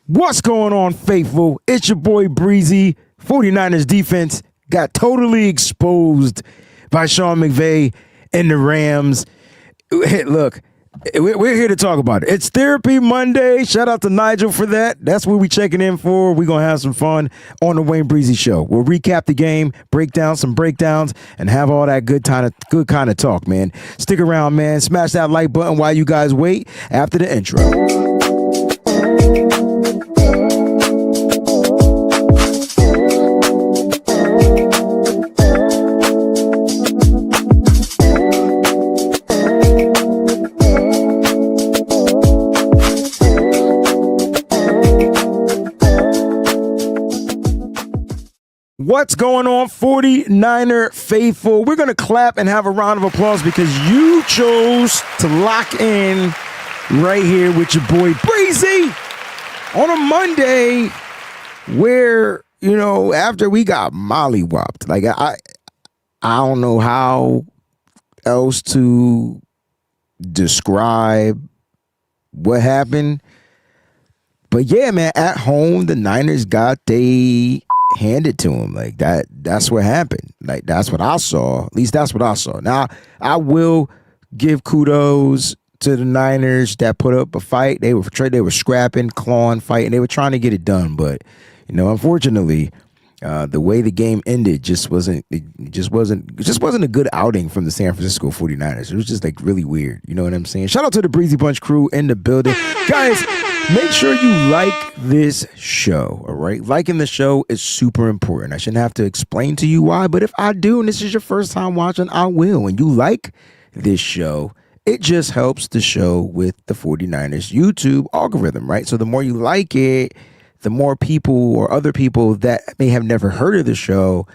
What's going on, faithful? It's your boy Breezie. 49ers defense got totally exposed by Sean McVay and the Rams. Hey, look, we're here to talk about it. It's Therapy Monday. Shout out to Nigel for that. That's what we're checking in for. We're going to have some fun on the Wayne Breezie Show. We'll recap the game, break down some breakdowns, and have all that good kind of talk, man. Stick around, man. Smash that like button while you guys wait after the intro. What's going on, 49er faithful? We're going to clap and have a round of applause because you chose to lock in right here with your boy Breezie on a Monday where, you know, after we got mollywopped. Like, I don't know how else to describe what happened. But yeah, man, at home, the Niners got handed to him. Like that's what happened. Like that's what I saw. At least that's what I saw. Now I will give kudos to the Niners that put up a fight. They were scrapping, clawing, fighting. They were trying to get it done, but you know, unfortunately, the way the game ended just wasn't a good outing from the San Francisco 49ers. It was just like really weird. You know what I'm saying? Shout out to the Breezy Bunch crew in the building. Guys, make sure you like this show, all right? Liking the show is super important. I shouldn't have to explain to you why, but if I do, and this is your first time watching, I will. When you like this show, it just helps the show with the 49ers YouTube algorithm, right? So the more you like it, the more people or other people that may have never heard of the show,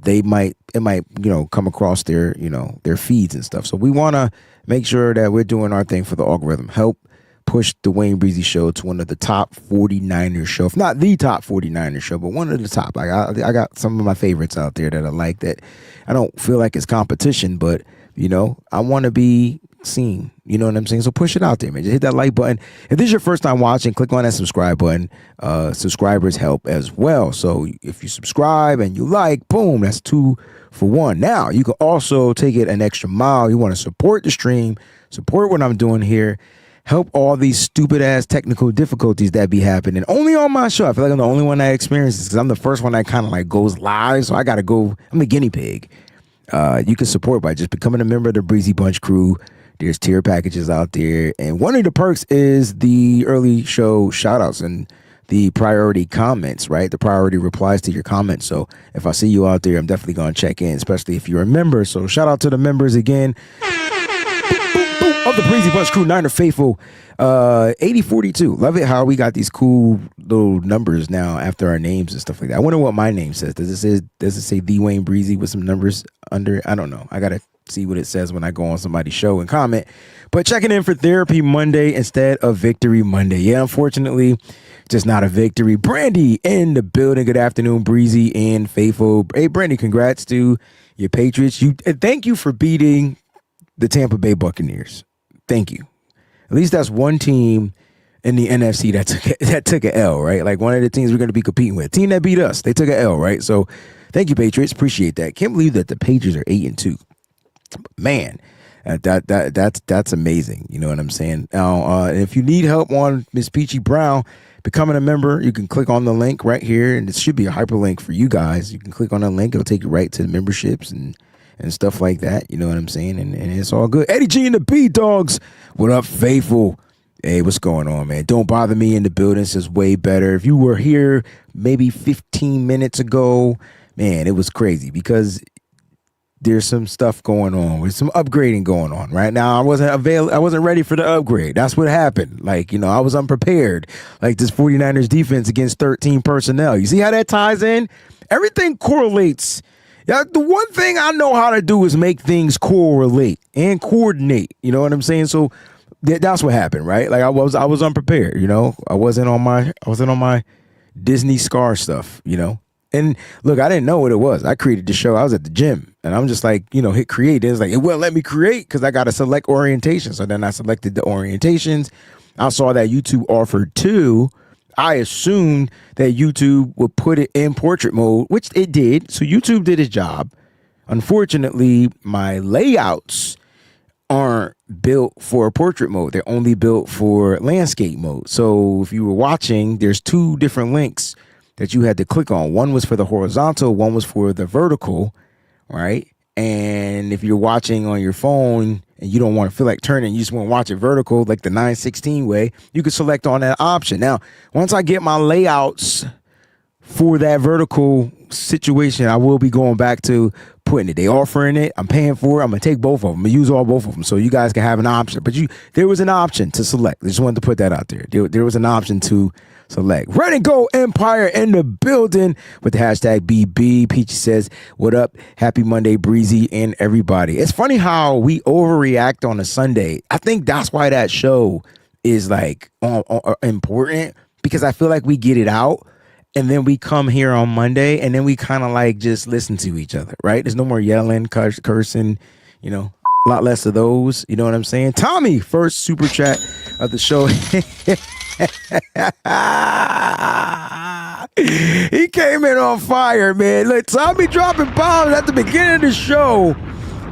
it might, you know, come across their, you know, their feeds and stuff. So we want to make sure that we're doing our thing for the algorithm. Help push the Wayne Breezie Show to one of the top 49ers show, if not the top 49ers show, but one of the top. Like I got some of my favorites out there that I like that I don't feel like it's competition, but you know, I want to be seen. You know what I'm saying? So push it out there, man. Just hit that like button. If this is your first time watching, click on that subscribe button. Subscribers help as well. So if you subscribe and you like, boom, that's 2 for 1. Now you can also take it an extra mile. You want to support the stream, support what I'm doing here. Help all these stupid ass technical difficulties that be happening only on my show. I feel like I'm the only one that experiences because I'm the first one that kind of like goes live. So I got to go. I'm the guinea pig. You can support by just becoming a member of the Breezy Bunch crew. There's tier packages out there. And one of the perks is the early show shout outs and the priority comments, right? The priority replies to your comments. So if I see you out there, I'm definitely going to check in, especially if you're a member. So shout out to the members again. Of the Breezy Bunch crew, Niner faithful, 8042. Love it how we got these cool little numbers now after our names and stuff like that. I wonder what my name says. Does it say the Wayne Breezie with some numbers under? I don't know. I gotta see what it says when I go on somebody's show and comment. But checking in for Therapy Monday instead of Victory Monday. Yeah, unfortunately, just not a victory. Brandy in the building. Good afternoon, Breezy and faithful. Hey, Brandy, congrats to your Patriots. Thank you for beating the Tampa Bay Buccaneers. Thank you. At least that's one team in the NFC that took an L, right? Like one of the teams we're going to be competing with. Team that beat us, they took an L, right? So thank you, Patriots. Appreciate that. Can't believe that the Patriots are 8-2. Man, that's amazing. You know what I'm saying? Now, if you need help on Miss Peachy Brown becoming a member, you can click on the link right here, and it should be a hyperlink for you guys. You can click on the link; it'll take you right to the memberships and stuff like that. You know what I'm saying? And it's all good. Eddie G and the B-Dogs. What up, faithful? Hey, what's going on, man? Don't bother me in the building. This is way better. If you were here maybe 15 minutes ago, man, it was crazy because there's some stuff going on. There's some upgrading going on right now. I wasn't ready for the upgrade. That's what happened. Like, you know, I was unprepared. Like this 49ers defense against 13 personnel. You see how that ties in? Everything correlates. Yeah, the one thing I know how to do is make things correlate and coordinate. You know what I'm saying? So that's what happened, right? Like I was unprepared. You know, I wasn't on my Disney Scar stuff. You know, and look, I didn't know what it was. I created the show. I was at the gym, and I'm just like, you know, hit create. It's like it wouldn't let me create because I got to select orientation. So then I selected the orientations. I saw that YouTube offered 2 I assumed that YouTube would put it in portrait mode, which it did. So YouTube did its job. Unfortunately, my layouts aren't built for portrait mode. They're only built for landscape mode. So if you were watching, there's two different links that you had to click on. One was for the horizontal, one was for the vertical, right? And if you're watching on your phone and you don't want to feel like turning, you just want to watch it vertical, like the 916 way, you can select on that option. Now, once I get my layouts for that vertical situation, I will be going back to putting it. They offering it. I'm paying for it. I'm going to take both of them. I'm going to use both of them so you guys can have an option. But there was an option to select. I just wanted to put that out there. There was an option to select. Red and Gold Empire in the building with the hashtag BB. Peachy says, what up? Happy Monday, Breezy and everybody. It's funny how we overreact on a Sunday. I think that's why that show is like important, because I feel like we get it out and then we come here on Monday and then we kind of like just listen to each other, right? There's no more yelling, cursing, a lot less of those. You know what I'm saying? Tommy, first super chat of the show. He came in on fire, man. Look, Tommy dropping bombs at the beginning of the show.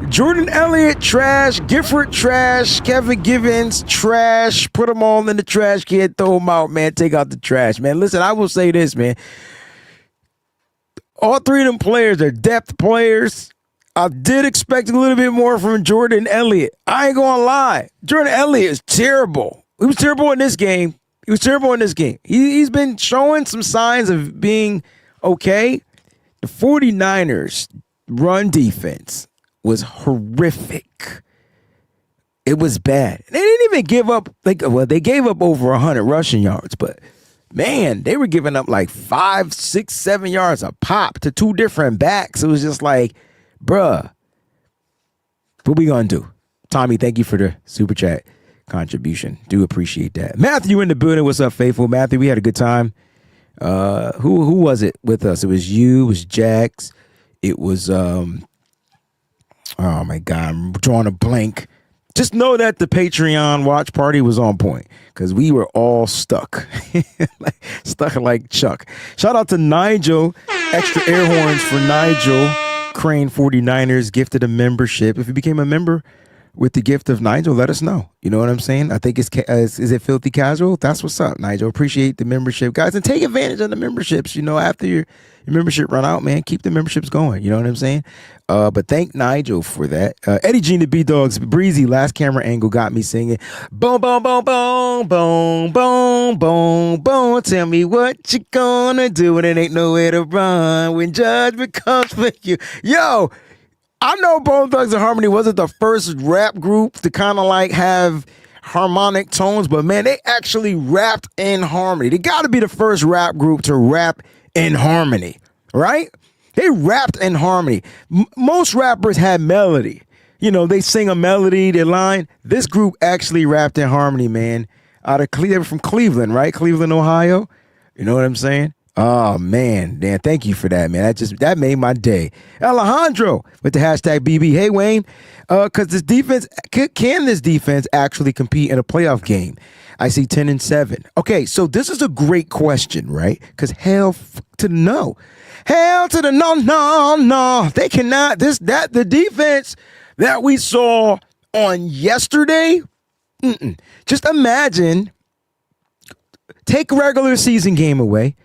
Jordan Elliott, trash. Gifford, trash. Kevin Givens, trash. Put them all in the trash can. Throw them out, man. Take out the trash, man. Listen, I will say this, man. All three of them players are depth players. I did expect a little bit more from Jordan Elliott. I ain't gonna lie. Jordan Elliott is terrible. He was terrible in this game. He's been showing some signs of being okay. The 49ers run defense was horrific. It was bad. They didn't even give up, they gave up over 100 rushing yards, but man, they were giving up like 5, 6, 7 yards a pop to two different backs. It was just like, bruh, what we gonna do? Tommy, thank you for the super chat contribution. Do appreciate that. Matthew in the building. What's up, faithful? Matthew, we had a good time. Who was it with us? It was you, it was Jax, it was oh my God, I'm drawing a blank. Just know that the Patreon watch party was on point because we were all stuck. Stuck like Chuck. Shout out to Nigel. Extra air horns for Nigel. Crane 49ers gifted a membership. If you became a member with the gift of Nigel, let us know. You know what I'm saying? I think is it Filthy Casual? That's what's up, Nigel. Appreciate the membership, guys, and take advantage of the memberships. After your membership run out, man, keep the memberships going. You know what I'm saying? But thank Nigel for that. Eddie G and the B-Dogs, Breezy, last camera angle got me singing. Boom, boom, boom, boom, boom, boom, boom, boom. Tell me what you gonna do when it ain't nowhere to run when judgment comes for you. Yo, I know Bone Thugs and Harmony wasn't the first rap group to kind of like have harmonic tones, but man, they actually rapped in harmony. They got to be the first rap group to rap in harmony, right? They rapped in harmony. Most rappers had melody. They sing a melody, their line. This group actually rapped in harmony, man. Out of Cleveland, from Cleveland, right? Cleveland, Ohio. You know what I'm saying? Oh, man. Dan, thank you for that, man. That made my day. Alejandro with the hashtag BB. Hey, Wayne, because this defense, can this defense actually compete in a playoff game? I see 10-7. Okay, so this is a great question, right? Because hell to the no. Hell to the no. They cannot. The defense that we saw on yesterday, just imagine, take a regular season game away,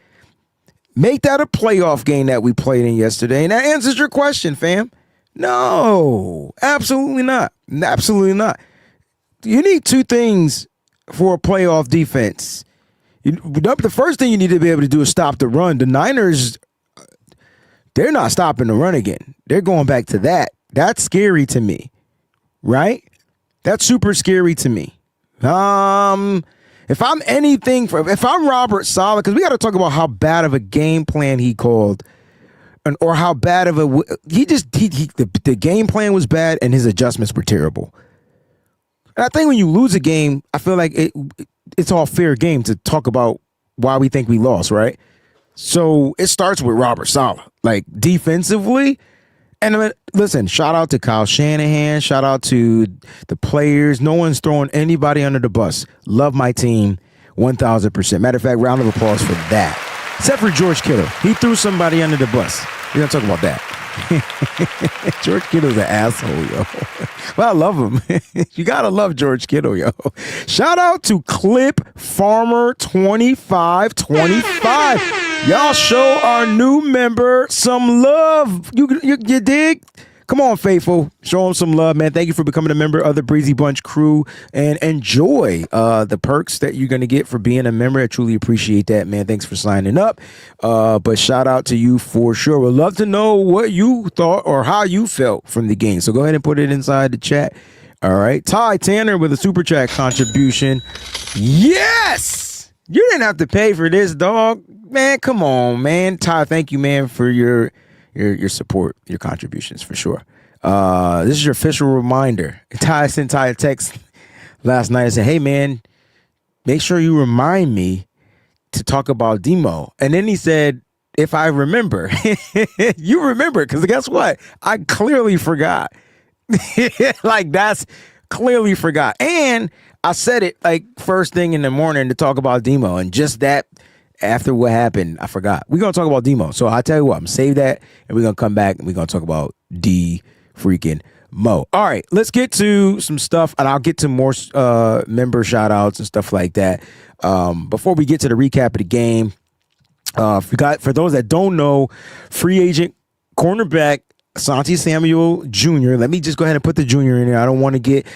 make that a playoff game that we played in yesterday, and that answers your question, fam. No, absolutely not. Absolutely not. You need two things for a playoff defense. The first thing you need to be able to do is stop the run. The Niners, they're not stopping the run again. They're going back to that. That's scary to me, right? That's super scary to me. If I'm Robert Saleh, because we got to talk about how bad of a game plan he called, or how bad of the game plan was bad and his adjustments were terrible. And I think when you lose a game, I feel like it's all fair game to talk about why we think we lost, right? So it starts with Robert Saleh, like defensively. And I mean, listen, shout out to Kyle Shanahan. Shout out to the players. No one's throwing anybody under the bus. Love my team. 1,000%. Matter of fact, round of applause for that. Except for George Kittle. He threw somebody under the bus. We're going to talk about that. George Kittle's an asshole, yo. Well, I love him. You got to love George Kittle, yo. Shout out to Clip Farmer 2525. Y'all show our new member some love. You dig? Come on, faithful. Show him some love, man. Thank you for becoming a member of the Breezy Bunch crew and enjoy the perks that you're going to get for being a member. I truly appreciate that, man. Thanks for signing up. But shout out to you for sure. We'd love to know what you thought or how you felt from the game. So go ahead and put it inside the chat. All right. Ty Tanner with a super chat contribution. Yes! You didn't have to pay for this, dog. Man, come on, man. Ty, thank you, man, for your support, your contributions for sure. This is your official reminder. Ty sent Ty a text last night and said, hey man, make sure you remind me to talk about Demo. And then he said, if I remember. You remember, because guess what? I clearly forgot. Like, that's clearly forgot. And I said it like first thing in the morning to talk about Demo, and just that after what happened, I forgot. We're going to talk about Demo. So I'll tell you what, I'm going to save that, and we're going to come back, and we're going to talk about freaking Mo. All right, let's get to some stuff, and I'll get to more member shout-outs and stuff like that. Before we get to the recap of the game, for those that don't know, free agent cornerback Asante Samuel Jr. Let me just go ahead and put the junior in there. I don't want to get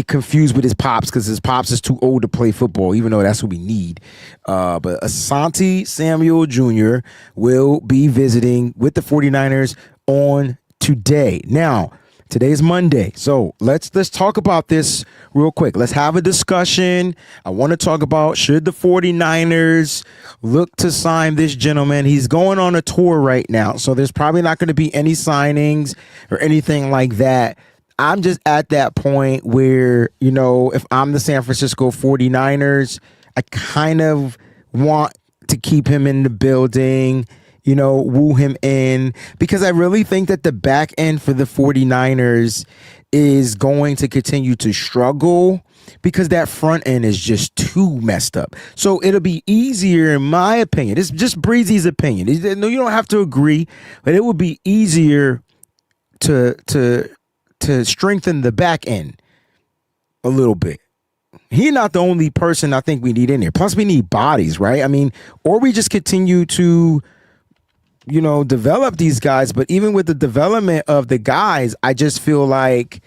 confused with his pops, because his pops is too old to play football, even though that's what we need. But Asante Samuel Jr. will be visiting with the 49ers on today. Now, today's Monday, so let's talk about this real quick. Let's have a discussion. I want to talk about, should the 49ers look to sign this gentleman? He's going on a tour right now, so there's probably not going to be any signings or anything like that. I'm just at that point where, if I'm the San Francisco 49ers, I kind of want to keep him in the building, woo him in, because I really think that the back end for the 49ers is going to continue to struggle, because that front end is just too messed up. So it'll be easier, in my opinion. It's just Breezy's opinion. No, you don't have to agree, but it would be easier to strengthen the back end a little bit. He's not the only person I think we need in there. Plus, we need bodies, right? I mean, or we just continue to, develop these guys. But even with the development of the guys, I just feel like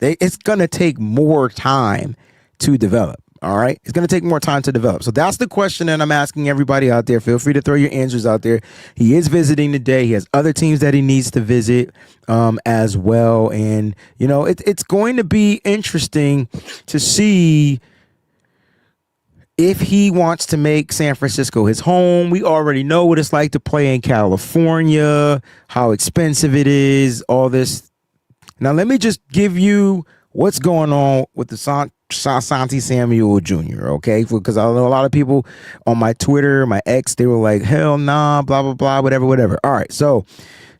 it's going to take more time to develop. All right. It's going to take more time to develop. So that's the question that I'm asking everybody out there. Feel free to throw your answers out there. He is visiting today. He has other teams that he needs to visit as well. And, it's going to be interesting to see if he wants to make San Francisco his home. We already know what it's like to play in California, how expensive it is, all this. Now, let me just give you what's going on with the Asante Samuel Jr., okay? Because I know a lot of people on my Twitter, my ex, they were like, hell nah, blah, blah, blah, whatever. All right, so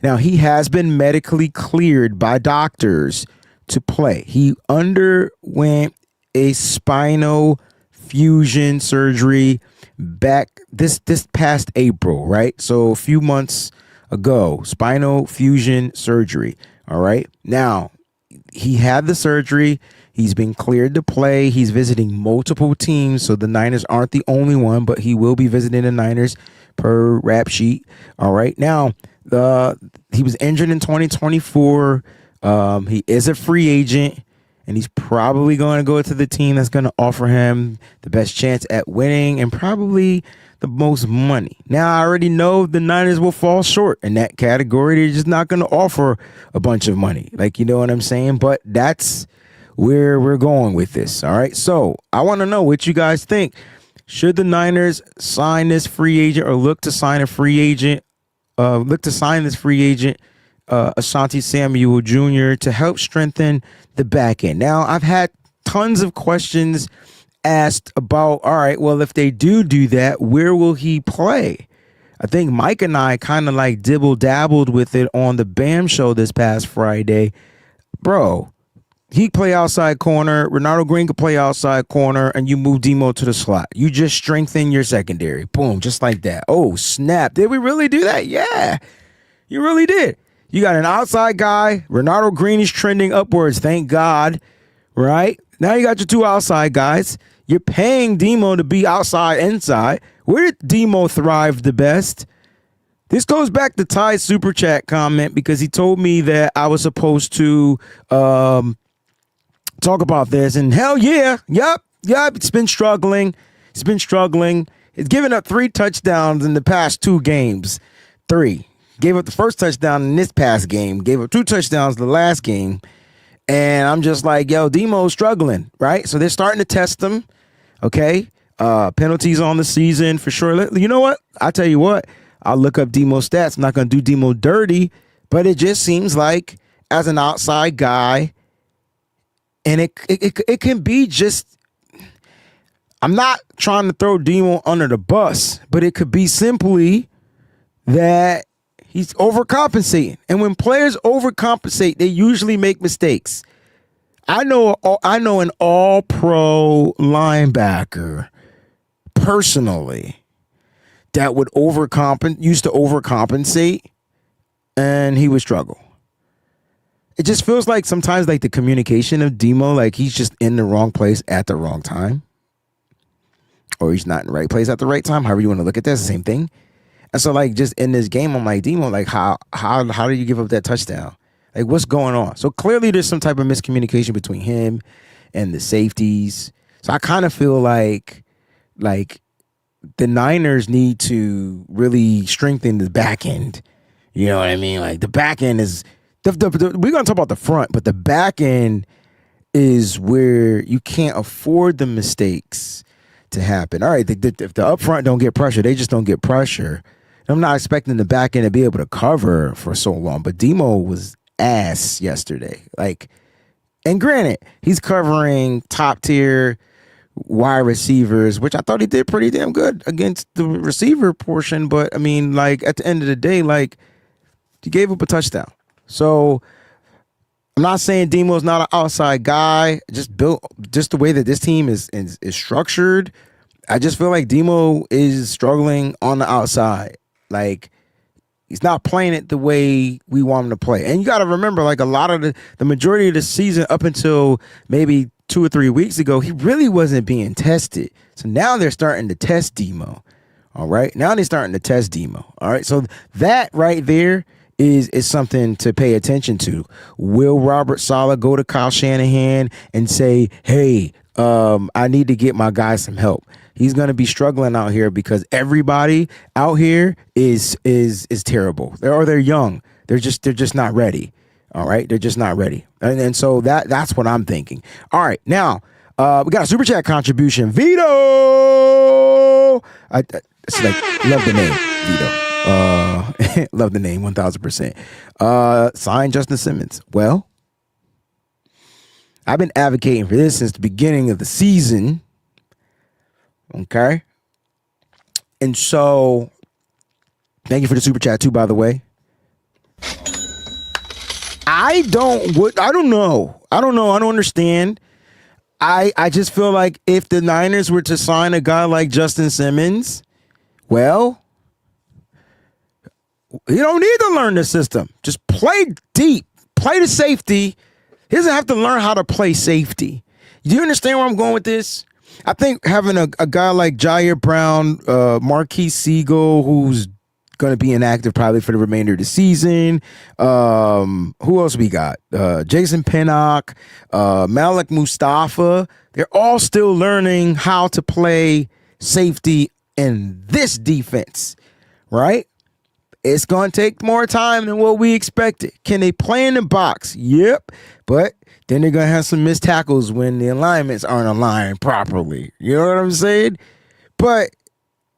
now he has been medically cleared by doctors to play. He underwent a spinal fusion surgery back this past April, right? So a few months ago, spinal fusion surgery, all right? Now, he had the surgery. He's been cleared to play. He's visiting multiple teams, so the Niners aren't the only one, but he will be visiting the Niners per rap sheet. All right. Now, he was injured in 2024. He is a free agent, and he's probably going to go to the team that's going to offer him the best chance at winning and probably the most money. Now, I already know the Niners will fall short in that category. They're just not going to offer a bunch of money. Like, you know what I'm saying? But that's where we're going with this. All right. So I want to know what you guys think. Should the Niners sign this free agent, or look to sign this free agent, Asante Samuel Jr., to help strengthen the back end? Now, I've had tons of questions asked about, all right, well, if they do that, where will he play? I think Mike and I kind of like dibble dabbled with it on the BAM show this past Friday. Bro, he play outside corner. Ronaldo Green could play outside corner, and you move Demo to the slot. You just strengthen your secondary. Boom, just like that. Oh, snap. Did we really do that? Yeah, you really did. You got an outside guy. Ronaldo Green is trending upwards. Thank God. Right? Now you got your two outside guys. You're paying Demo to be outside, inside. Where did Demo thrive the best? This goes back to Ty's super chat comment because he told me that I was supposed to talk about this. And hell yeah. Yep. It's been struggling. It's given up 3 touchdowns in the past 2 games. 3. Gave up the first touchdown in this past game. Gave up 2 touchdowns the last game. And I'm just like, yo, Demo's struggling, right? So they're starting to test him. Okay. Penalties on the season for sure. You know what? I tell you what. I'll look up Demo's stats. I'm not going to do Demo dirty, but it just seems like as an outside guy, and it can be just, I'm not trying to throw Demo under the bus, but it could be simply that he's overcompensating. And when players overcompensate, they usually make mistakes. I know an all-pro linebacker personally that would used to overcompensate, and he would struggle. It just feels like sometimes like the communication of Demo, like he's just in the wrong place at the wrong time, or he's not in the right place at the right time. However you want to look at that, it's the same thing. And so like just in this game, I'm like, Demo, like how did you give up that touchdown? Like what's going on? So clearly there's some type of miscommunication between him and the safeties. So I kind of feel like the Niners need to really strengthen the back end. You know what I mean? Like the back end is we're going to talk about the front, but the back end is where you can't afford the mistakes to happen. All right, if the up front don't get pressure, they just don't get pressure. I'm not expecting the back end to be able to cover for so long, but Demo was ass yesterday. Like, and granted, he's covering top tier wide receivers, which I thought he did pretty damn good against the receiver portion. But I mean, like at the end of the day, like he gave up a touchdown. So I'm not saying Demo's not an outside guy. Just the way that this team is structured. I just feel like Demo is struggling on the outside. Like he's not playing it the way we want him to play. And you got to remember, like a lot of the majority of the season up until maybe 2 or 3 weeks ago, he really wasn't being tested. So now they're starting to test Demo. All right. Now they're starting to test Demo. All right. So that right there is something to pay attention to. Will Robert Saleh go to Kyle Shanahan and say, hey, I need to get my guy some help? He's going to be struggling out here because everybody out here is terrible. They're young. They're just not ready. All right. They're just not ready. And so that's what I'm thinking. All right. Now, we got a super chat contribution. Vito. It's like, love the name, Vito. Love the name 1000%. Sign Justin Simmons. Well, I've been advocating for this since the beginning of the season. Okay. And so thank you for the super chat too, by the way. I don't know. I don't understand. I just feel like if the Niners were to sign a guy like Justin Simmons, well, you don't need to learn the system. Just play deep. Play the safety. He doesn't have to learn how to play safety. Do you understand where I'm going with this? I think having a guy like Jair Brown, Marquise Siegel, who's going to be inactive probably for the remainder of the season. Who else we got? Jason Pinnock, Malik Mustafa. They're all still learning how to play safety in this defense, right? It's going to take more time than what we expected. Can they play in the box? Yep. But then they're going to have some missed tackles when the alignments aren't aligned properly. You know what I'm saying? But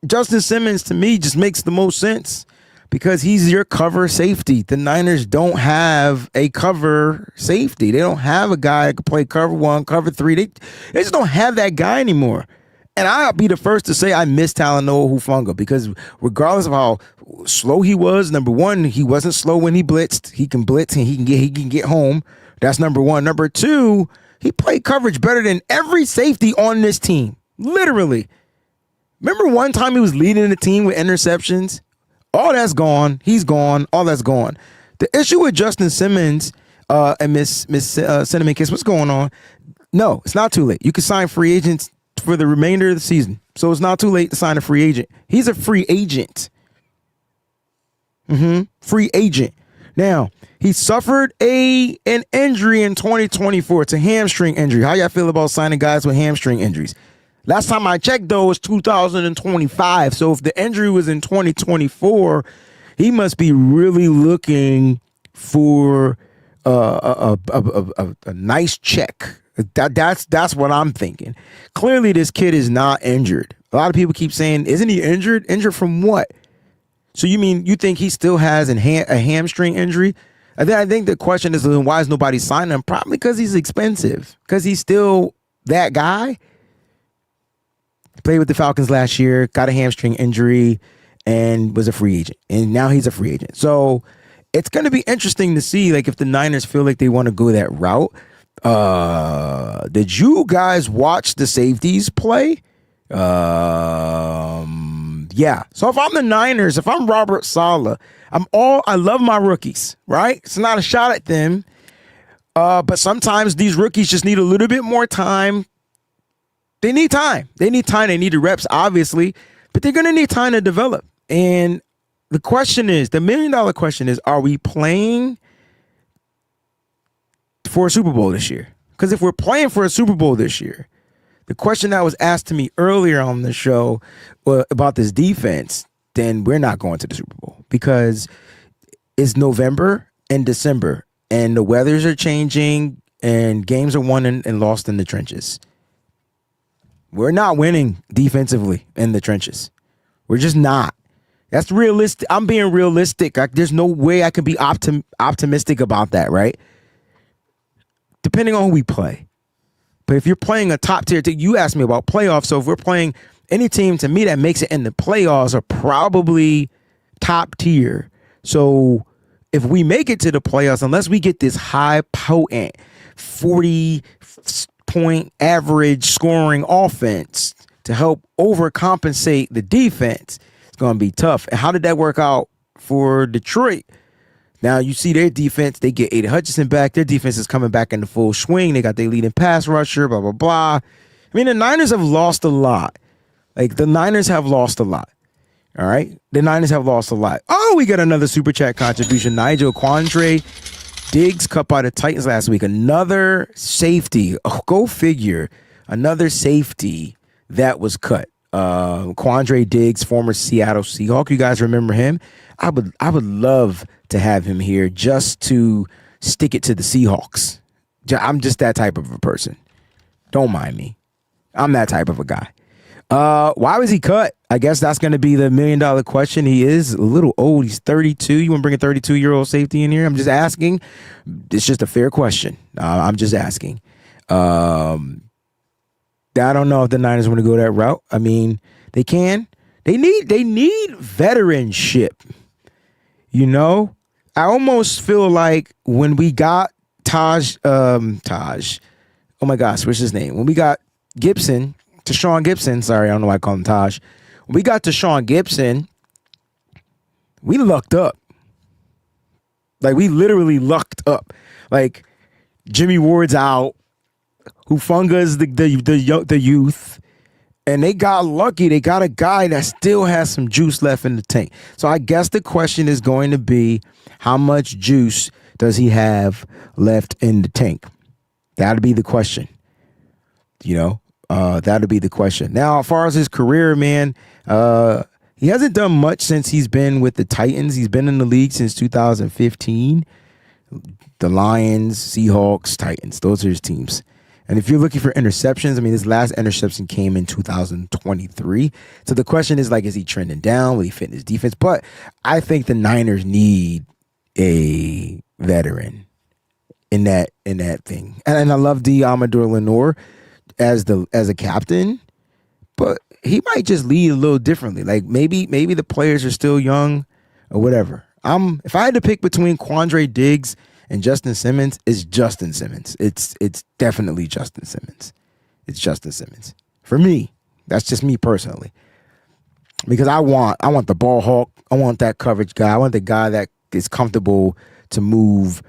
Justin Simmons, to me, just makes the most sense because he's your cover safety. The Niners don't have a cover safety. They don't have a guy that can play cover 1, cover 3. They just don't have that guy anymore. And I'll be the first to say I miss Talanoa Hufanga because regardless of how slow he was, number one, he wasn't slow when he blitzed. He can blitz and he can get home, That's number one. Number two, he played coverage better than every safety on this team. Literally. Remember one time he was leading the team with interceptions? All that's gone. He's gone. All that's gone. The issue with Justin Simmons and Miss Cinnamon Kiss, what's going on? No, it's not too late. You can sign free agents for the remainder of the season. So it's not too late to sign a free agent. He's a free agent. Free agent. Now, he suffered an injury in 2024. It's a hamstring injury. How y'all feel about signing guys with hamstring injuries? Last time I checked, though, it was 2025. So if the injury was in 2024, he must be really looking for a nice check. That's what I'm thinking. Clearly, this kid is not injured. A lot of people keep saying, isn't he injured? Injured from what? So you think he still has a hamstring injury? I think the question is, why is nobody signing him? Probably because he's expensive. Because he's still that guy. Played with the Falcons last year, got a hamstring injury, and was a free agent. And now he's a free agent. So it's going to be interesting to see, like, if the Niners feel like they want to go that route. Did you guys watch the safeties play? Yeah. So if I'm the Niners, if I'm Robert Saleh, I love my rookies, right? It's not a shot at them. But sometimes these rookies just need a little bit more time. They need time. They need the reps, obviously, but they're going to need time to develop. And the question is, the $1 million question is, are we playing for a Super Bowl this year? Because if we're playing for a Super Bowl this year, the question that was asked to me earlier on the show about this defense, then we're not going to the Super Bowl because it's November and December and the weathers are changing and games are won and lost in the trenches. We're not winning defensively in the trenches. We're just not. That's realistic. I'm being realistic. There's no way I can be optimistic about that, right? Depending on who we play. But if you're playing a top tier team, you asked me about playoffs. So if we're playing any team, to me, that makes it in the playoffs are probably top tier. So if we make it to the playoffs, unless we get this high potent 40-point average scoring offense to help overcompensate the defense, it's going to be tough. And how did that work out for Detroit? Now, you see their defense, they get Aiden Hutchinson back. Their defense is coming back into full swing. They got their leading pass rusher, blah, blah, blah. I mean, the Niners have lost a lot. Like, the Niners have lost a lot. All right? The Niners have lost a lot. Oh, we got another Super Chat contribution. Nigel Quandre Diggs cut by the Titans last week. Another safety. Oh, go figure. Another safety that was cut. Quandre Diggs, former Seattle Seahawk. You guys remember him? I would love to have him here just to stick it to the Seahawks. I'm just that type of a person. Don't mind me. I'm that type of a guy. Why was he cut? I guess that's going to be the $1 million question. He is a little old. He's 32. You want to bring a 32-year-old safety in here? I'm just asking. It's just a fair question. I'm just asking. I don't know if the Niners want to go that route. I mean, they can. They need veteranship. You know, I almost feel like when we got Taj, oh my gosh, what's his name? When we got Tashawn Gibson, sorry, I don't know why I call him Taj. When we got Tashawn Gibson, we lucked up. Like, we literally lucked up. Like, Jimmy Ward's out. Hufunga's the youth. And they got lucky. They got a guy that still has some juice left in the tank. So I guess the question is going to be, how much juice does he have left in the tank? That'll be the question. You know, that'll be the question. Now, as far as his career, man, he hasn't done much since he's been with the Titans. He's been in the league since 2015. The Lions, Seahawks, Titans. Those are his teams. And if you're looking for interceptions, I mean, his last interception came in 2023. So the question is, like, is he trending down? Will he fit in his defense? But I think the Niners need a veteran in that thing. And I love D. Amador Lenore as a captain, but he might just lead a little differently. Like, maybe the players are still young or whatever. If I had to pick between Quandre Diggs And Justin Simmons is Justin Simmons. It's definitely Justin Simmons. It's Justin Simmons. For me, that's just me personally. Because I want the ball hawk. I want that coverage guy. I want the guy that is comfortable to move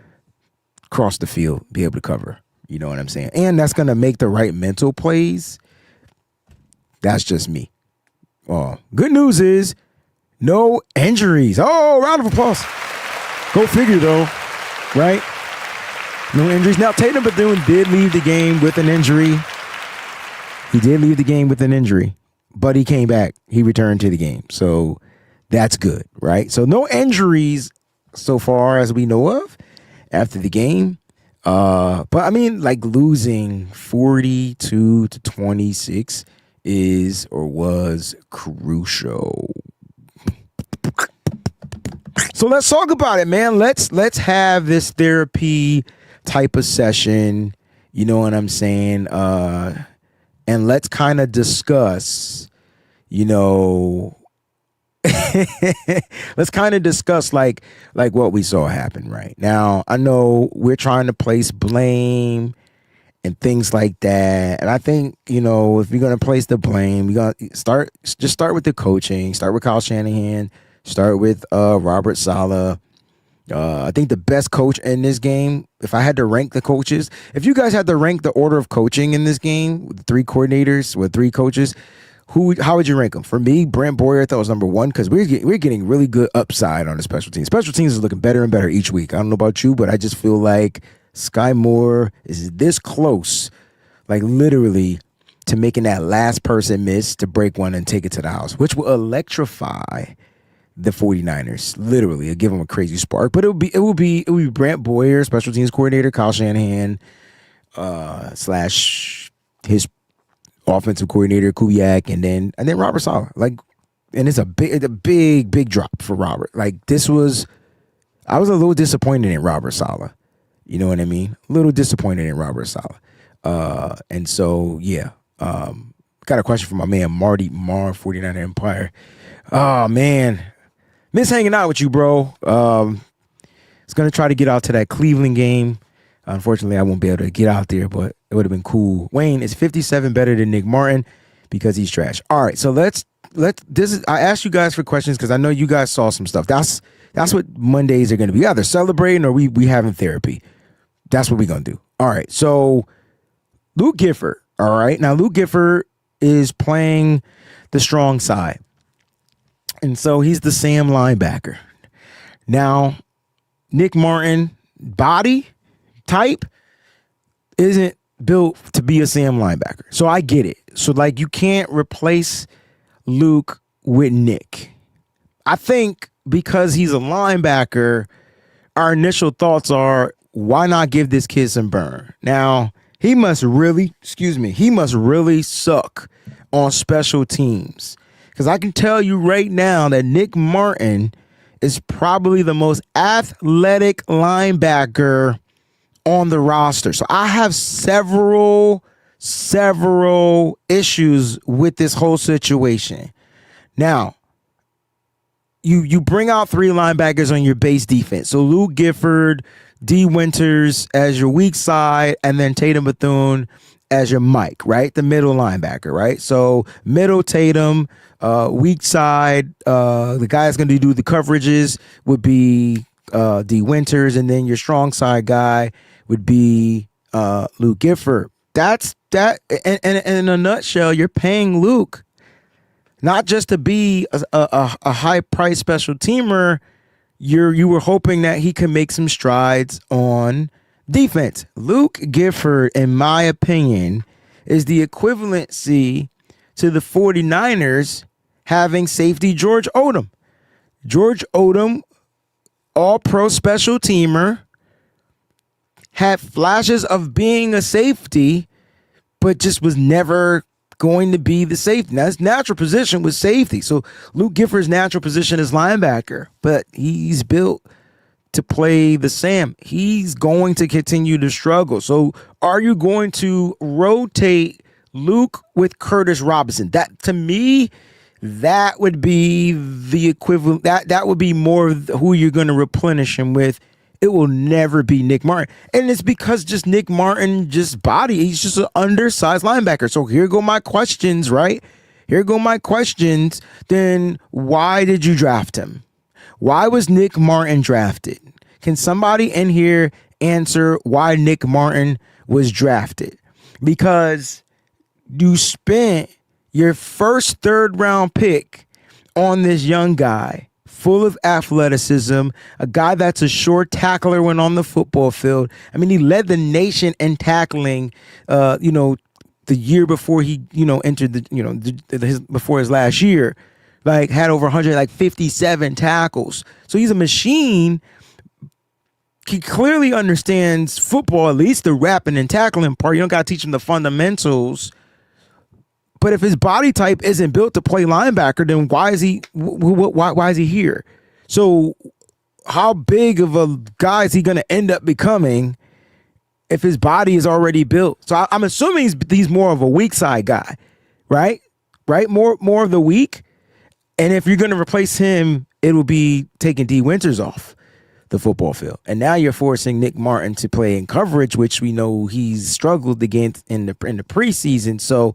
across the field, be able to cover. You know what I'm saying? And that's going to make the right mental plays. That's just me. Good news is no injuries. Oh, round of applause. Go figure, though. Right? No injuries. Now, Tatum Bethune did leave the game with an injury. He did leave the game with an injury, but he came back. He returned to the game. So that's good, right? So no injuries so far as we know of after the game. But I mean, like losing 42-26 is or was crucial. So let's talk about it, man. Let's have this therapy type of session. You know what I'm saying? And let's kind of discuss, let's kind of discuss like what we saw happen right now. I know we're trying to place blame and things like that. And I think, if you're going to place the blame, you're going to start with the coaching, start with Kyle Shanahan, start with Robert Saleh. I think the best coach in this game, if I had to rank the coaches, if you guys had to rank the order of coaching in this game, with 3 coordinators, with 3 coaches, how would you rank them? For me, Brent Boyer I thought was number 1 because we're getting really good upside on the special teams. Special teams is looking better and better each week. I don't know about you, but I just feel like Sky Moore is this close, like literally, to making that last person miss to break one and take it to the house, which will electrify the 49ers. Literally, it'll give them a crazy spark. But it will be Brent Boyer, special teams coordinator, Kyle Shanahan, / his offensive coordinator, Kubiak, and then Robert Saleh. And it's a big drop for Robert. I was a little disappointed in Robert Saleh. You know what I mean? A little disappointed in Robert Saleh. And so, yeah. Got a question from my man, Marty Marr, 49er Empire. Oh, man. Miss hanging out with you, bro. Was going to try to get out to that Cleveland game. Unfortunately, I won't be able to get out there, but it would have been cool. Wayne, is 57 better than Nick Martin? Because he's trash. All right, so I asked you guys for questions because I know you guys saw some stuff. That's what Mondays are going to be. Either celebrating or we having therapy. That's what we're going to do. All right, so Luke Gifford. All right, now Luke Gifford is playing the strong side. And so he's the Sam linebacker. Now, Nick Martin, body type, isn't built to be a Sam linebacker. So I get it. So, you can't replace Luke with Nick. I think because he's a linebacker, our initial thoughts are, why not give this kid some burn? Now, he must really suck on special teams. Because I can tell you right now that Nick Martin is probably the most athletic linebacker on the roster. So I have several issues with this whole situation. Now, you bring out 3 linebackers on your base defense. So Luke Gifford, D. Winters as your weak side, and then Tatum Bethune as your Mike, right? The middle linebacker, right? So middle Tatum, weak side, the guy that's going to do the coverages would be D. Winters, and then your strong side guy would be Luke Gifford. That's that. And in a nutshell, you're paying Luke not just to be a high price special teamer. You were hoping that he could make some strides on defense. Luke Gifford, in my opinion, is the equivalency to the 49ers having safety George Odom. George Odom, all-pro special teamer, had flashes of being a safety, but just was never going to be the safety. Now, his natural position was safety. So Luke Gifford's natural position is linebacker, but he's built to play the Sam. He's going to continue to struggle. So are you going to rotate Luke with Curtis Robinson? That, to me, that would be the equivalent. That would be more of who you're going to replenish him with It will never be Nick Martin. And it's because just Nick Martin, just body, he's just an undersized linebacker. So here go my questions, right? Here go my questions. Then why did you draft him? Why was Nick Martin drafted? Can somebody in here answer why Nick Martin was drafted? Because you spent your first third round pick on this young guy, full of athleticism, a guy that's a sure tackler when on the football field. I mean, he led the nation in tackling, the year before he, entered before his last year, like had over 157 tackles. So he's a machine. He clearly understands football, at least the rapping and tackling part. You don't got to teach him the fundamentals. But if his body type isn't built to play linebacker, then why is he here? So how big of a guy is he going to end up becoming if his body is already built? So I'm assuming he's more of a weak side guy, right? Right? More of the weak. And if you're going to replace him, it will be taking D. Winters off the football field. And now you're forcing Nick Martin to play in coverage, which we know he's struggled against in the preseason. So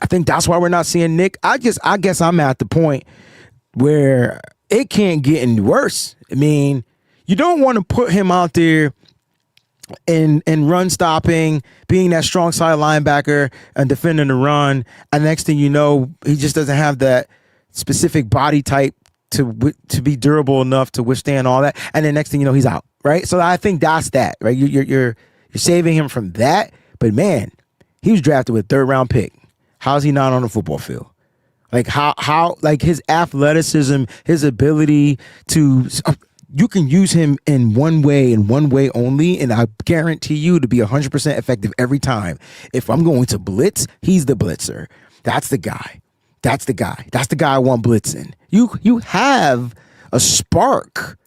I think that's why we're not seeing Nick. I guess I'm at the point where it can't get any worse. I mean, you don't want to put him out there and run stopping, being that strong side linebacker and defending the run. And next thing you know, he just doesn't have that specific body type to be durable enough to withstand all that. And then next thing you know, he's out, right? So I think that's that, right? You're saving him from that. But man, he was drafted with third round pick. How's he not on the football field? Like how like his athleticism, his ability to, you can use him in one way and one way only, and I guarantee you to be 100% effective every time. If I'm going to blitz, he's the blitzer. That's the guy. That's the guy. That's the guy I want blitzing. You have a spark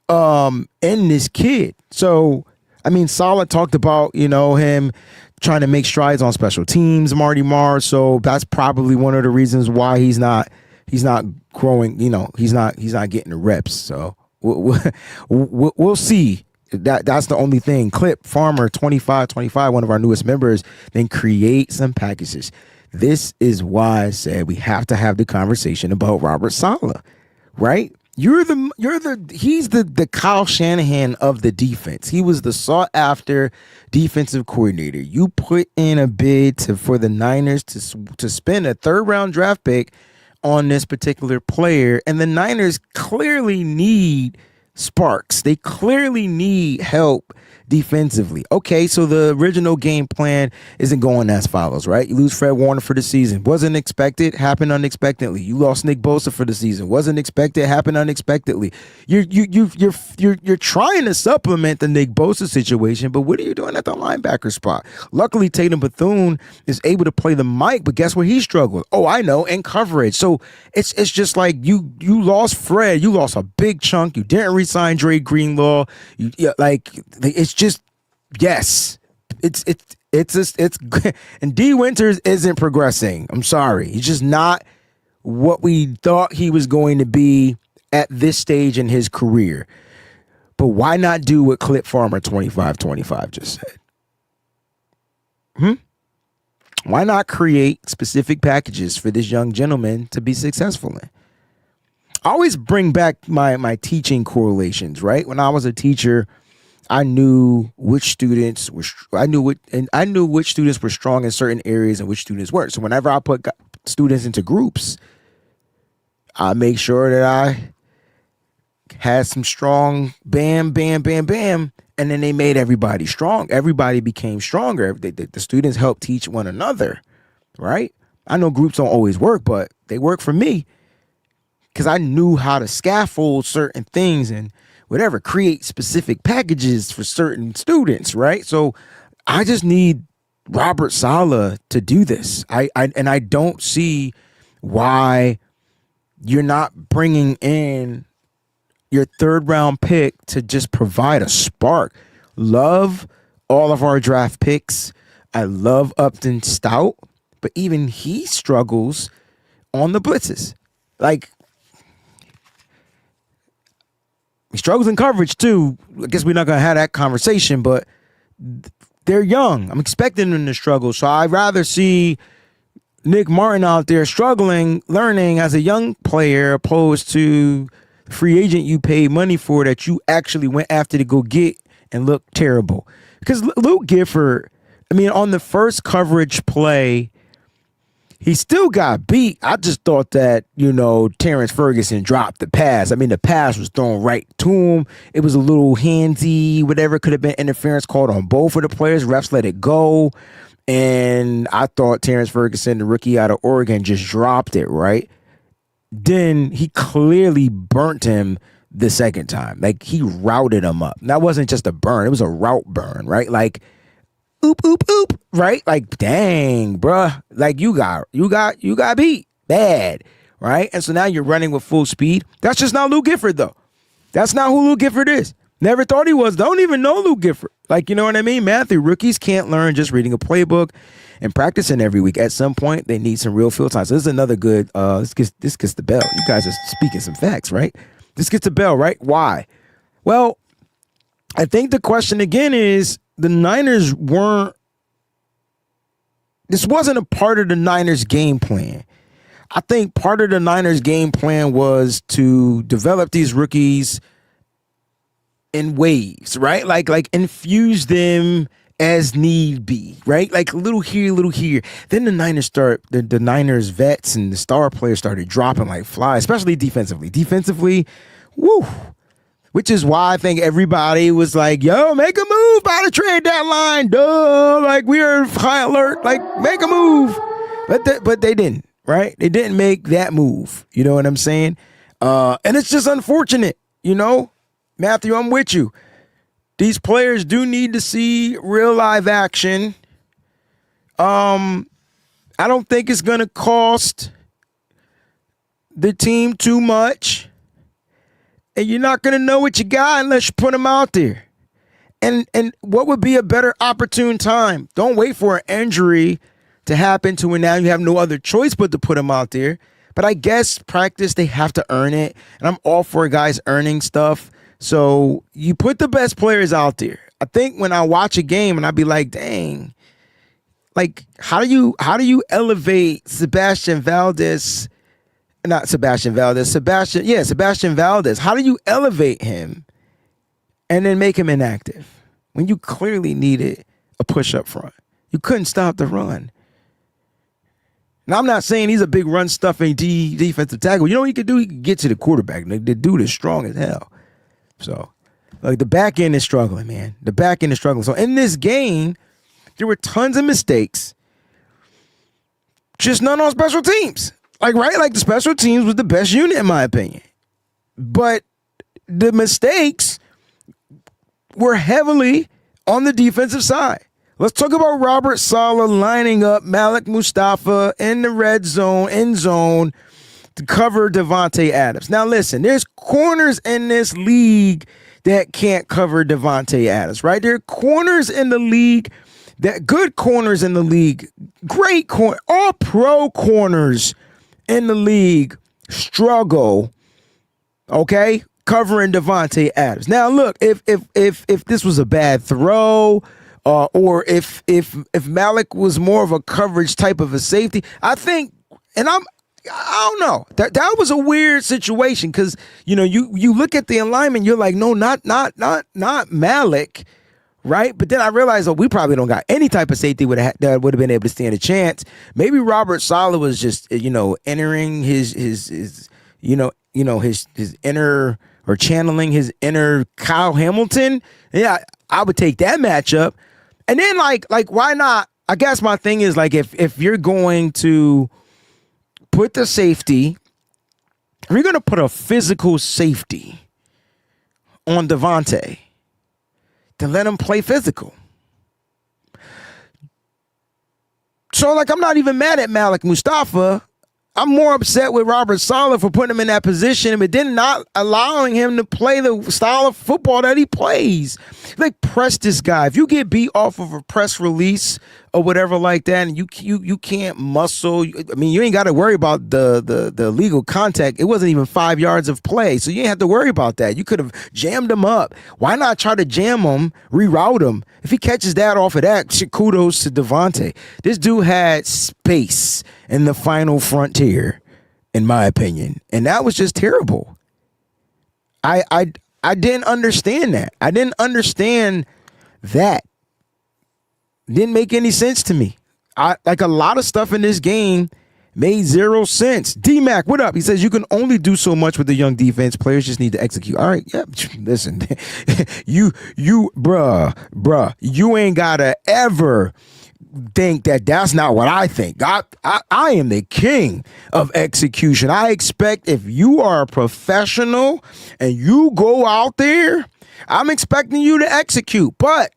in this kid. So I mean, Saleh talked about, him trying to make strides on special teams, Marty Marr. So that's probably one of the reasons why he's not growing. He's not getting the reps. So we'll see. That's the only thing. Clip Farmer 2525, one of our newest members, then create some packages. This is why I said we have to have the conversation about Robert Saleh, right? He's the Kyle Shanahan of the defense. He was the sought after defensive coordinator. You put in a bid for the Niners to spend a third round draft pick on this particular player. And the Niners clearly need sparks. They clearly need help defensively. Okay, so the original game plan isn't going as follows, right? You lose Fred Warner for the season. Wasn't expected, happened unexpectedly. You lost Nick Bosa for the season. Wasn't expected, happened unexpectedly. You're trying to supplement the Nick Bosa situation, but what are you doing at the linebacker spot? Luckily, Tatum Bethune is able to play the mic, but guess where he struggled? Oh, I know, in coverage. So it's just like you lost Fred. You lost a big chunk. You didn't re-sign Dre Greenlaw. It's just, yes, it's and D. Winters isn't progressing. I'm sorry. He's just not what we thought he was going to be at this stage in his career. But why not do what Clip Farmer 2525 just said? Why not create specific packages for this young gentleman to be successful in? I always bring back my teaching correlations, right? When I was a teacher, I knew which students were which students were strong in certain areas and which students weren't. So whenever I put students into groups, I make sure that I had some strong bam, bam, bam, bam, and then they made everybody strong. Everybody became stronger. The students helped teach one another, right? I know groups don't always work, but they work for me because I knew how to scaffold certain things and whatever, create specific packages for certain students, right? So I just need Robert Saleh to do this. I don't see why you're not bringing in your third round pick to just provide a spark. Love all of our draft picks. I love Upton Stout, but even he struggles on the blitzes. Like, He struggles in coverage too. I guess we're not gonna have that conversation, but they're young. I'm expecting them to struggle. So I'd rather see Nick Martin out there struggling, learning as a young player, opposed to the free agent you paid money for that you actually went after to go get and look terrible. Because Luke Gifford, I mean, on the first coverage play, he still got beat. I just thought that, Terrence Ferguson dropped the pass. I mean, the pass was thrown right to him. It was a little handsy, whatever. Could have been interference called on both of the players. Refs let it go. And I thought Terrence Ferguson, the rookie out of Oregon, just dropped it, right? Then he clearly burnt him the second time. Like, he routed him up. And that wasn't just a burn. It was a route burn, right? Like, oop, oop, oop, right? Like, dang, bruh. Like, you got beat bad, right? And so now you're running with full speed. That's just not Luke Gifford, though. That's not who Luke Gifford is. Never thought he was. Don't even know Luke Gifford. Like, you know what I mean? Matthew, rookies can't learn just reading a playbook and practicing every week. At some point, they need some real field time. So this is another good, this gets the bell. You guys are speaking some facts, right? This gets the bell, right? Why? Well, I think the question again is the Niners this wasn't a part of the Niners game plan. I think part of the Niners game plan was to develop these rookies in waves, right? Like infuse them as need be, right? Like a little here, a little here. Then the Niners the Niners vets and the star players started dropping like flies, especially defensively. Defensively, woo. Which is why I think everybody was like, yo, make a move by the trade deadline. Duh. Like, we are high alert. Like, make a move. But they didn't, right? They didn't make that move. You know what I'm saying? And it's just unfortunate, Matthew, I'm with you. These players do need to see real live action. I don't think it's going to cost the team too much. And you're not going to know what you got unless you put them out there. And what would be a better opportune time? Don't wait for an injury to happen to where now you have no other choice but to put them out there. But I guess practice, they have to earn it. And I'm all for guys earning stuff. So you put the best players out there. I think when I watch a game and I'd be like, dang, like how do you elevate Sebastian Valdez? Sebastian Valdez. How do you elevate him and then make him inactive when you clearly needed a push up front? You couldn't stop the run. Now, I'm not saying he's a big run stuffing defensive tackle. You know what he could do? He could get to the quarterback. The dude is strong as hell. So, like, the back end is struggling, man. The back end is struggling. So, in this game, there were tons of mistakes. Just none on special teams. Like, right? Like, the special teams was the best unit, in my opinion. But the mistakes were heavily on the defensive side. Let's talk about Robert Saleh lining up Malik Mustafa in the red zone, end zone, to cover Devontae Adams. Now, listen, there's corners in this league that can't cover Devontae Adams, right? There are corners in the league, good corners in the league, great corner, all pro corners in the league struggle, okay, covering Devontae Adams. Now, look, if this was a bad throw, or if Malik was more of a coverage type of a safety, I think, and I don't know, that was a weird situation because you look at the alignment, you're like, no, not Malik. Right, but then I realized, we probably don't got any type of safety that would have been able to stand a chance. Maybe Robert Saleh was just, entering his inner, or channeling his inner Kyle Hamilton. Yeah, I would take that matchup. And then like why not? I guess my thing is, like, if you're going to put the safety, if you're going to put a physical safety on Devontae, to let him play physical. So, like, I'm not even mad at Malik Mustafa. I'm more upset with Robert Saleh for putting him in that position, but then not allowing him to play the style of football that he plays. Like, press this guy. If you get beat off of a press release or whatever like that, and you can't muscle. I mean, you ain't got to worry about the legal contact. It wasn't even 5 yards of play, so you ain't have to worry about that. You could have jammed him up. Why not try to jam him, reroute him? If he catches that off of that, kudos to Devontae. This dude had space in the final frontier, in my opinion, and that was just terrible. I didn't understand that. I didn't understand that. Didn't make any sense to me. Like a lot of stuff in this game made zero sense. D-Mac, what up? He says you can only do so much with the young defense. Players just need to execute. All right, yeah. Listen, bruh, you ain't gotta ever think that that's not what I think. I am the king of execution. I expect if you are a professional and you go out there, I'm expecting you to execute. But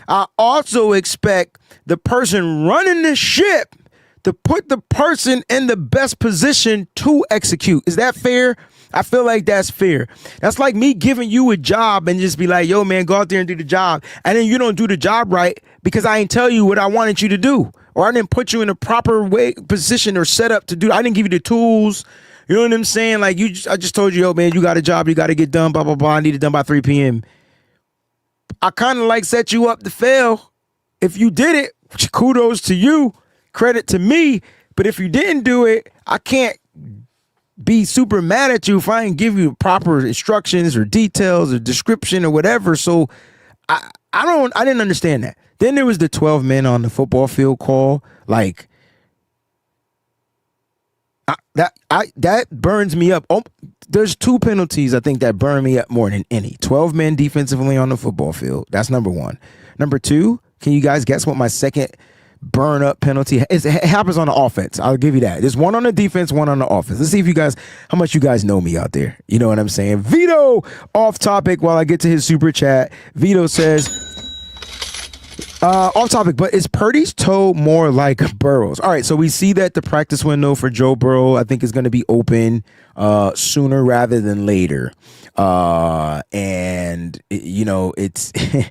I also expect the person running the ship to put the person in the best position to execute. Is that fair? I feel like that's fair. That's like me giving you a job and just be like, yo, man, go out there and do the job. And then you don't do the job right because I ain't tell you what I wanted you to do. Or I didn't put you in a proper way, position or setup to do. I didn't give you the tools. You know what I'm saying? Like I just told you, yo, man, you got a job. You got to get done, blah, blah, blah. I need it done by 3 p.m. I kind of like set you up to fail. If you did it, kudos to you, credit to me. But if you didn't do it, I can't be super mad at you if I didn't give you proper instructions or details or description or whatever. So I didn't understand that. Then there was the 12 men on the football field call. Like that burns me up. Oh, there's 2 penalties I think that burn me up more than any. 12 men defensively on the football field. That's number 1. Number 2, can you guys guess what my second burn up penalty is? It happens on the offense. I'll give you that. There's 1 on the defense, 1 on the offense. Let's see if you guys, how much you guys know me out there. You know what I'm saying? Vito, off topic while I get to his super chat. Vito says, off topic, but is Purdy's toe more like Burrow's? All right, so we see that the practice window for Joe Burrow, I think, is going to be open sooner rather than later. And you know, it's good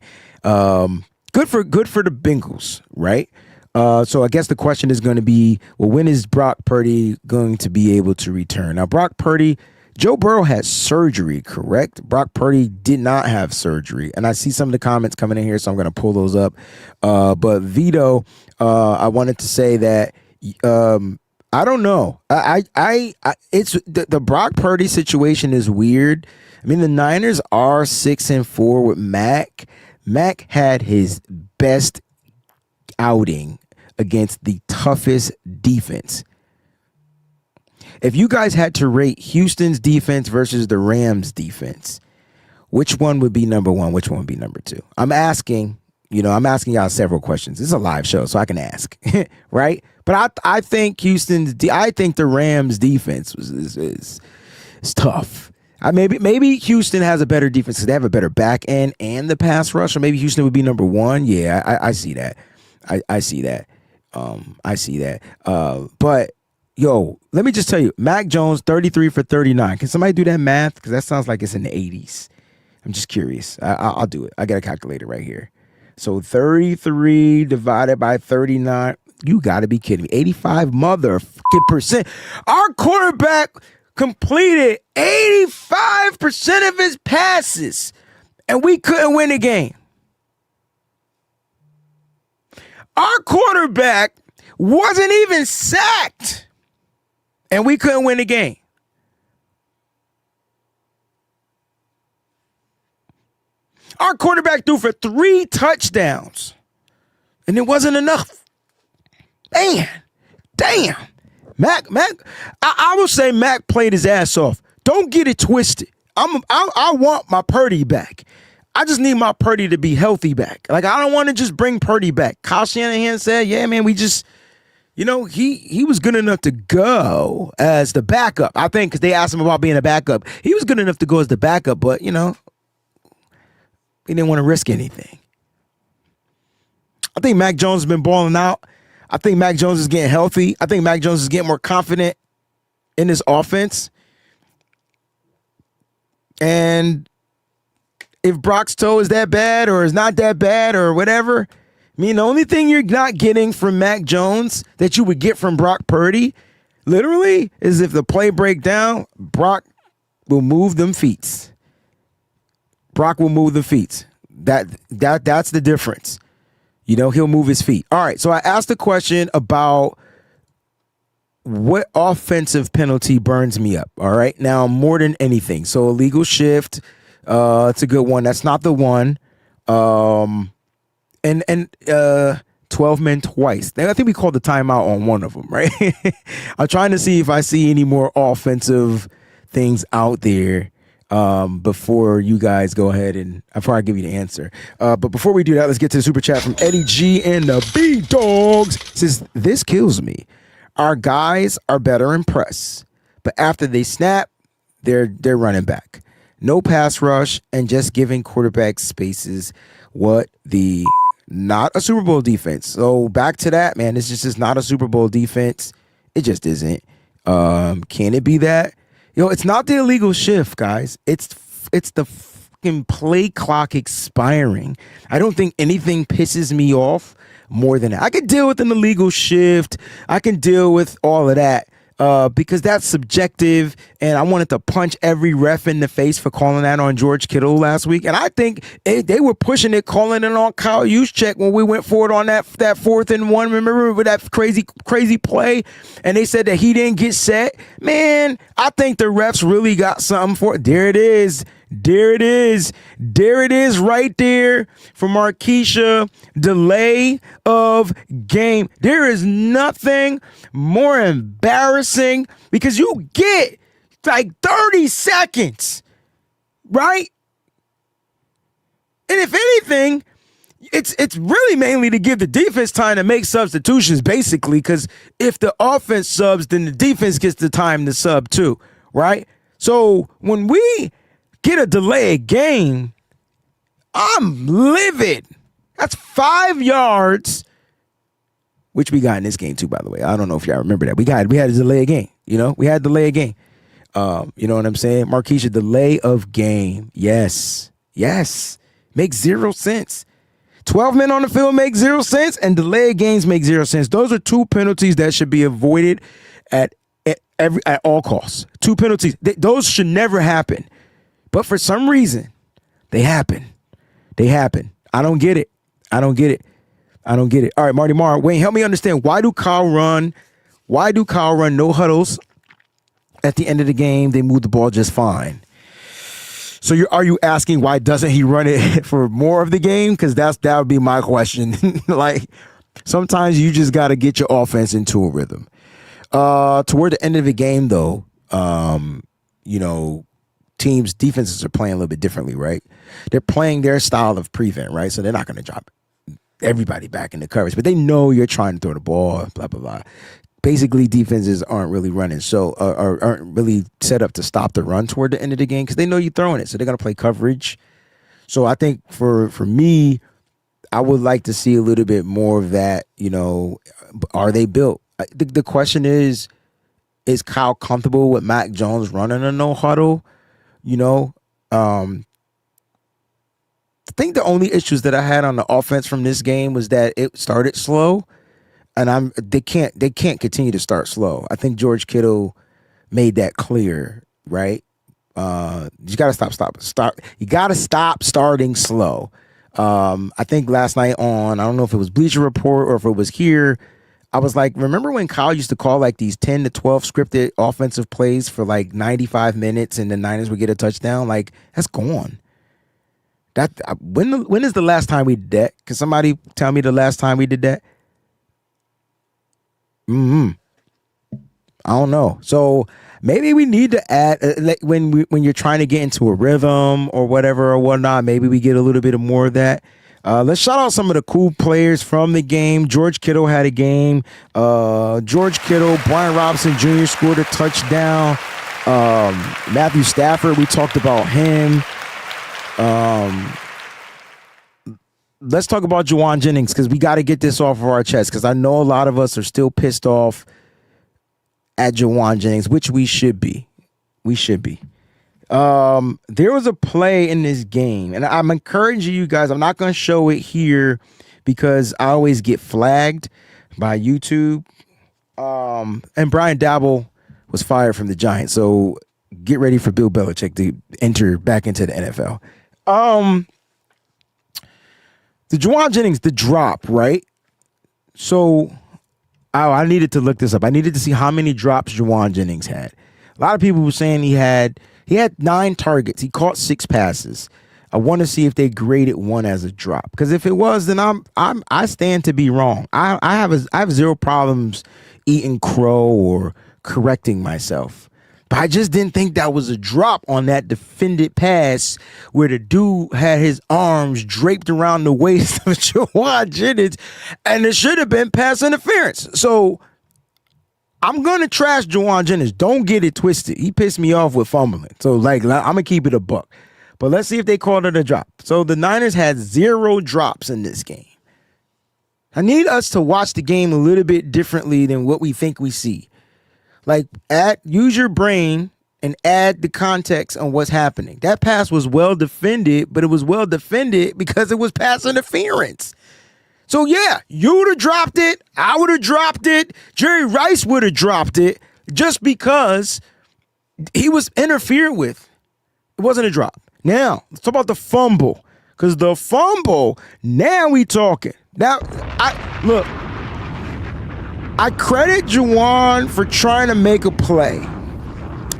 for the Bengals, right? So I guess the question is going to be, well, when is Brock Purdy going to be able to return? Now, Brock Purdy, Joe Burrow had surgery, correct? Brock Purdy did not have surgery. And I see some of the comments coming in here, so I'm going to pull those up. But Vito, I wanted to say that I don't know. It's the Brock Purdy situation is weird. I mean, the Niners are 6-4 with Mac. Mac had his best outing against the toughest defense. If you guys had to rate Houston's defense versus the Rams defense, which one would be number 1? Which one would be number 2? I'm asking y'all several questions. This is a live show, so I can ask, right? But I think I think the Rams defense is tough. Maybe Houston has a better defense because they have a better back end and the pass rush. Or maybe Houston would be number 1. Yeah, I see that. I see that. I see that. But yo, let me just tell you, Mac Jones, 33 for 39. Can somebody do that math? Because that sounds like it's in the 80s. I'm just curious. I'll do it. I got a calculator right here. So 33 divided by 39. You got to be kidding me. 85 motherfucking%. Our quarterback completed 85% of his passes, and we couldn't win the game. Our quarterback wasn't even sacked, and we couldn't win the game. Our quarterback threw for 3 touchdowns, and it wasn't enough. Damn. Mac, I will say Mac played his ass off. Don't get it twisted. I want my Purdy back. I just need my Purdy to be healthy back. Like, I don't want to just bring Purdy back. Kyle Shanahan said, yeah, man, we just, he was good enough to go as the backup. I think because they asked him about being a backup. He was good enough to go as the backup, but, he didn't want to risk anything. I think Mac Jones has been balling out. I think Mac Jones is getting healthy. I think Mac Jones is getting more confident in his offense. And if Brock's toe is that bad or is not that bad or whatever. I mean, the only thing you're not getting from Mac Jones that you would get from Brock Purdy, literally, is if the play break down, Brock will move them feet. Brock will move the feet. That's the difference. You know, he'll move his feet. All right, so I asked a question about what offensive penalty burns me up, all right? Now, more than anything. So, illegal shift, it's a good one. That's not the one. And 12 men twice. I think we called the timeout on one of them, right? I'm trying to see if I see any more offensive things out there before you guys go ahead and before I give you the answer. But before we do that, let's get to the super chat from Eddie G and the B-Dogs. It says, this kills me. Our guys are better in press, but after they snap, they're running back. No pass rush and just giving quarterbacks spaces. What the... Not a Super Bowl defense. So back to that, man. This just is not a Super Bowl defense. It just isn't. Can it be that? It's not the illegal shift, guys. It's the fucking play clock expiring. I don't think anything pisses me off more than that. I can deal with an illegal shift. I can deal with all of that. Because that's subjective, and I wanted to punch every ref in the face for calling that on George Kittle last week. And I think they were pushing it, calling it on Kyle Juszczyk when we went forward on that 4th and 1. Remember with that crazy play? And they said that he didn't get set. Man, I think the refs really got something for it. There it is. There it is. There it is right there for Marquisha. Delay of game. There is nothing more embarrassing because you get like 30 seconds, right? And if anything, it's really mainly to give the defense time to make substitutions, basically, because if the offense subs, then the defense gets the time to sub too, right? So when we get a delayed game, I'm livid. That's 5 yards, which we got in this game too, by the way. I don't know if y'all remember that. We had a delayed game. We had a delayed game. You know what I'm saying? Marquisha, delay of game. Yes. Makes 0 sense. 12 men on the field make 0 sense, and delayed games make 0 sense. Those are two penalties that should be avoided at all costs. Two penalties. Those should never happen. But for some reason, they happen. I don't get it. All right, Marty Marr, Wayne, help me understand. Why do Kyle run no huddles at the end of the game? They move the ball just fine. So are you asking why doesn't he run it for more of the game? Because that would be my question. Like, sometimes you just got to get your offense into a rhythm. Toward the end of the game, though, defenses are playing a little bit differently, right? They're playing their style of prevent, right? So they're not going to drop everybody back into coverage, but they know you're trying to throw the ball, blah, blah, blah. Basically, defenses aren't really running, so aren't really set up to stop the run toward the end of the game because they know you're throwing it, so they're going to play coverage. So I think for me, I would like to see a little bit more of that. Are they built? The question is Kyle comfortable with Mac Jones running a no huddle? I think the only issues that I had on the offense from this game was that it started slow, and they can't continue to start slow. I think George Kittle made that clear, right? You got to stop. You got to stop starting slow. I think last night I don't know if it was Bleacher Report or if it was here, I was like, remember when Kyle used to call like these 10 to 12 scripted offensive plays for like 95 minutes and the Niners would get a touchdown? Like, that's gone. When is the last time we did that? Can somebody tell me the last time we did that? I don't know. So maybe we need to add when you're trying to get into a rhythm or whatever or whatnot. Maybe we get a little bit of more of that. Let's shout out some of the cool players from the game. George Kittle had a game. George Kittle, Brian Robinson Jr. scored a touchdown. Matthew Stafford, we talked about him. Let's talk about Juwan Jennings because we got to get this off of our chest because I know a lot of us are still pissed off at Juwan Jennings, which we should be. There was a play in this game, and I'm encouraging you guys. I'm not going to show it here because I always get flagged by YouTube. And Brian Dabble was fired from the Giants, so get ready for Bill Belichick to enter back into the NFL. The Juwan Jennings, the drop, right? So, I needed to look this up. I needed to see how many drops Juwan Jennings had. A lot of people were saying he had 9 targets. He caught 6 passes. I want to see if they graded one as a drop, because if it was, then I stand to be wrong. I have zero problems eating crow or correcting myself. But I just didn't think that was a drop on that defended pass where the dude had his arms draped around the waist of Juwan Jennings, and it should have been pass interference. So I'm going to trash Juwan Jennings. Don't get it twisted. He pissed me off with fumbling. So, I'm going to keep it a buck. But let's see if they called it a drop. So the Niners had 0 drops in this game. I need us to watch the game a little bit differently than what we think we see. Use your brain and add the context on what's happening. That pass was well defended, but it was well defended because it was pass interference. So yeah, you would have dropped it. I would have dropped it. Jerry Rice would have dropped it just because he was interfered with. It wasn't a drop. Now, let's talk about the fumble. Because the fumble, now we talking. Now, I credit Juwan for trying to make a play.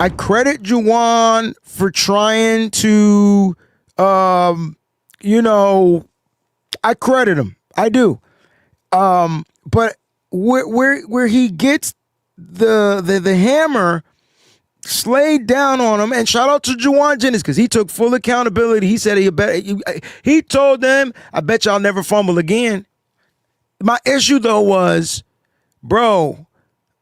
I credit Juwan for trying to, I credit him. I do. But where he gets the hammer slayed down on him, and shout out to Juwan Jennings because he took full accountability. He said he told them, I bet y'all never fumble again. My issue though was, bro,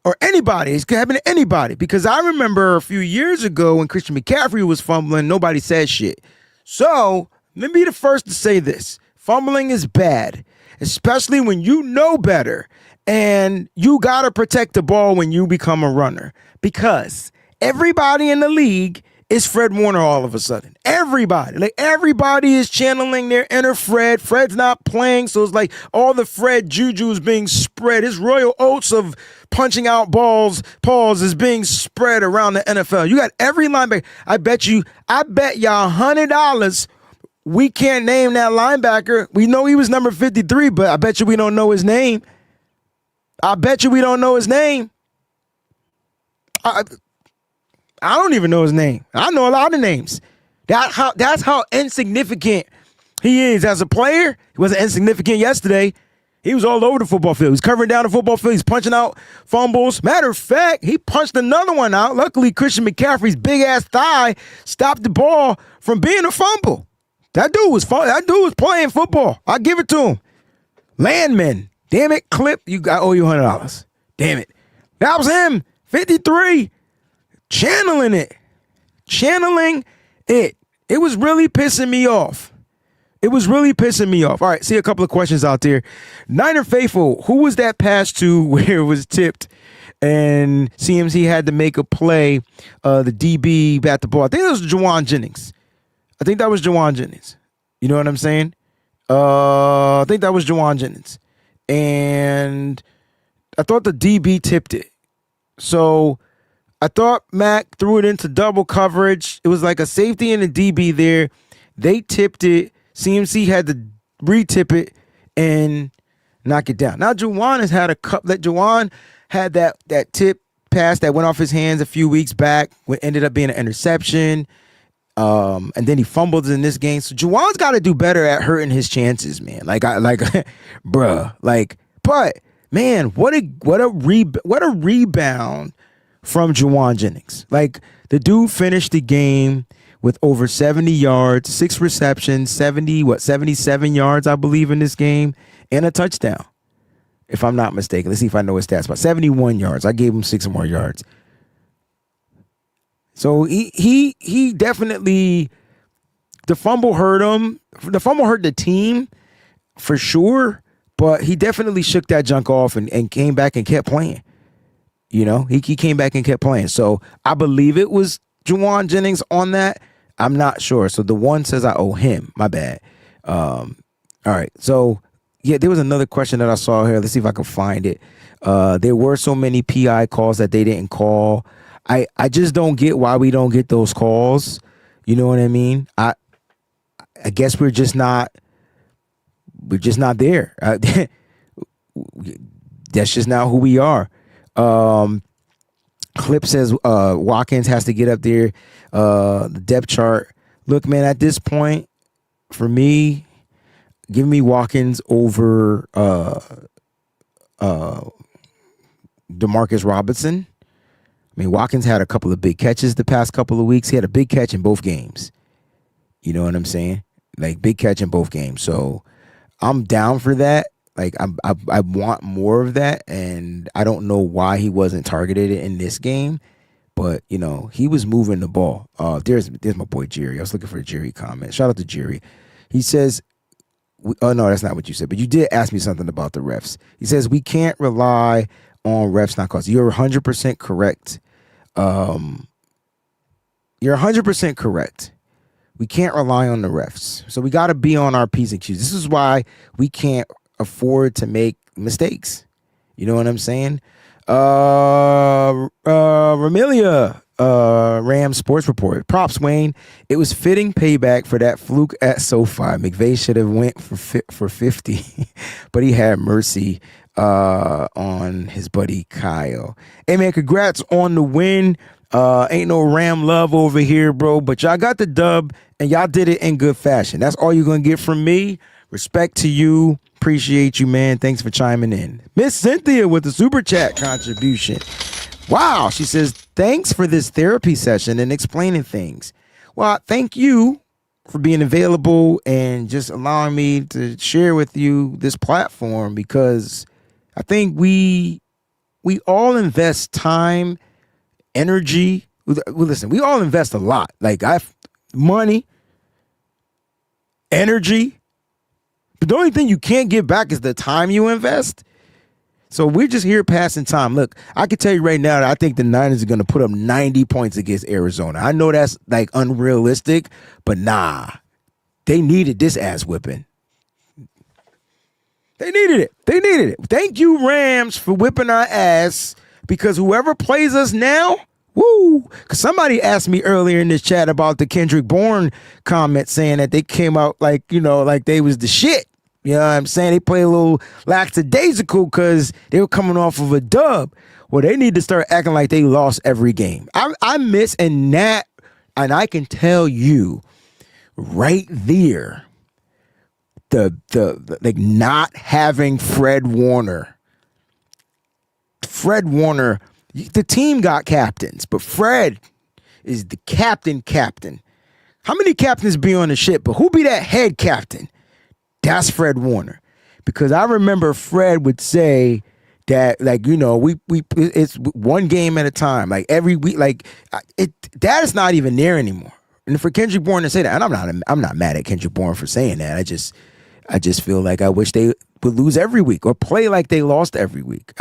or anybody, it's happening to anybody, because I remember a few years ago when Christian McCaffrey was fumbling, nobody said shit. So let me be the first to say this. Fumbling is bad, especially when you know better, and you got to protect the ball when you become a runner, because everybody in the league is Fred Warner all of a sudden. Everybody is channeling their inner Fred. Fred's not playing, so it's like all the Fred juju is being spread. His royal oats of punching out paws is being spread around the NFL. You got every linebacker. I bet y'all $100 we can't name that linebacker. We know he was number 53, but I bet you we don't know his name. I don't even know his name. I know a lot of names. That's how insignificant he is as a player. He wasn't insignificant yesterday. He was all over the football field. He's covering down the football field. He's punching out fumbles. Matter of fact, he punched another one out. Luckily, Christian McCaffrey's big-ass thigh stopped the ball from being a fumble. That dude was playing football. I give it to him. Landman. Damn it, Clip. I owe you $100. Damn it. That was him. 53. Channeling it. It was really pissing me off. All right, see a couple of questions out there. Niner Faithful, who was that pass to where it was tipped and CMC had to make a play? The DB bat the ball. I think it was Juwan Jennings. You know what I'm saying? I think that was Juwan Jennings. And I thought the DB tipped it. So I thought Mac threw it into double coverage. It was like a safety and a DB there. They tipped it. CMC had to re-tip it and knock it down. Now Juwan has had Juwan had that tip pass that went off his hands a few weeks back, what ended up being an interception. And then he fumbled in this game. So Juwan's got to do better at hurting his chances, man. But man, what a rebound from Juwan Jennings. The dude finished the game with over 70 yards, 6 receptions, 77 yards, I believe, in this game, and a touchdown, if I'm not mistaken. Let's see if I know his stats. About 71 yards. I gave him 6 more yards. So he definitely, the fumble hurt him. The fumble hurt the team for sure, but he definitely shook that junk off and came back and kept playing. You know, he came back and kept playing. So I believe it was Juwan Jennings on that? I'm not sure. So the one says I owe him. My bad. All right. So yeah, there was another question that I saw here. Let's see if I can find it. There were so many PI calls that they didn't call. I just don't get why we don't get those calls. You know what I mean? I guess we're just not there. That's just not who we are. Clip says Watkins has to get up there. The depth chart. Look, man, at this point, for me, give me Watkins over Demarcus Robinson. I mean, Watkins had a couple of big catches the past couple of weeks. He had a big catch in both games. You know what I'm saying? Like, big catch in both games. So I'm down for that. Like, I want more of that, and I don't know why he wasn't targeted in this game, but you know he was moving the ball. There's my boy Jerry. I was looking for a Jerry comment. Shout out to Jerry. He says, "Oh no, that's not what you said, but you did ask me something about the refs." He says we can't rely on refs not calls. You're 100% correct. You're 100% correct. We can't rely on the refs, so we got to be on our P's and Q's. This is why we can't afford to make mistakes. You know what I'm saying? Ramelia, Rams Sports Report. Props, Wayne. It was fitting payback for that fluke at SoFi. McVay should have went for 50, but he had mercy on his buddy Kyle. Hey, man, congrats on the win. Ain't no Ram love over here, bro, but y'all got the dub, and y'all did it in good fashion. That's all you're going to get from me. Respect to you. Appreciate you, man. Thanks for chiming in. Miss Cynthia with the super chat contribution. Wow. She says, thanks for this therapy session and explaining things. Well, thank you for being available and just allowing me to share with you this platform, because I think we all invest time, energy. Well, listen, we all invest a lot. Like money, energy. But the only thing you can't get back is the time you invest. So we're just here passing time. Look, I can tell you right now that I think the Niners are going to put up 90 points against Arizona. I know that's like unrealistic, but nah. They needed this ass whipping. They needed it. Thank you, Rams, for whipping our ass, because whoever plays us now, woo. Because somebody asked me earlier in this chat about the Kendrick Bourne comment saying that they came out like, you know, like they was the shit. You know what I'm saying? They play a little lackadaisical because they were coming off of a dub. Well, they need to start acting like they lost every game. I miss, and I can tell you right there, the like not having Fred Warner. The team got captains, but Fred is the captain. How many captains be on the ship? But who be that head captain? That's Fred Warner. Because I remember Fred would say that, like, you know, we it's one game at a time. Like every week, like that is not even there anymore. And for Kendrick Bourne to say that, and I'm not mad at Kendrick Bourne for saying that. I just feel like I wish they would lose every week or play like they lost every week.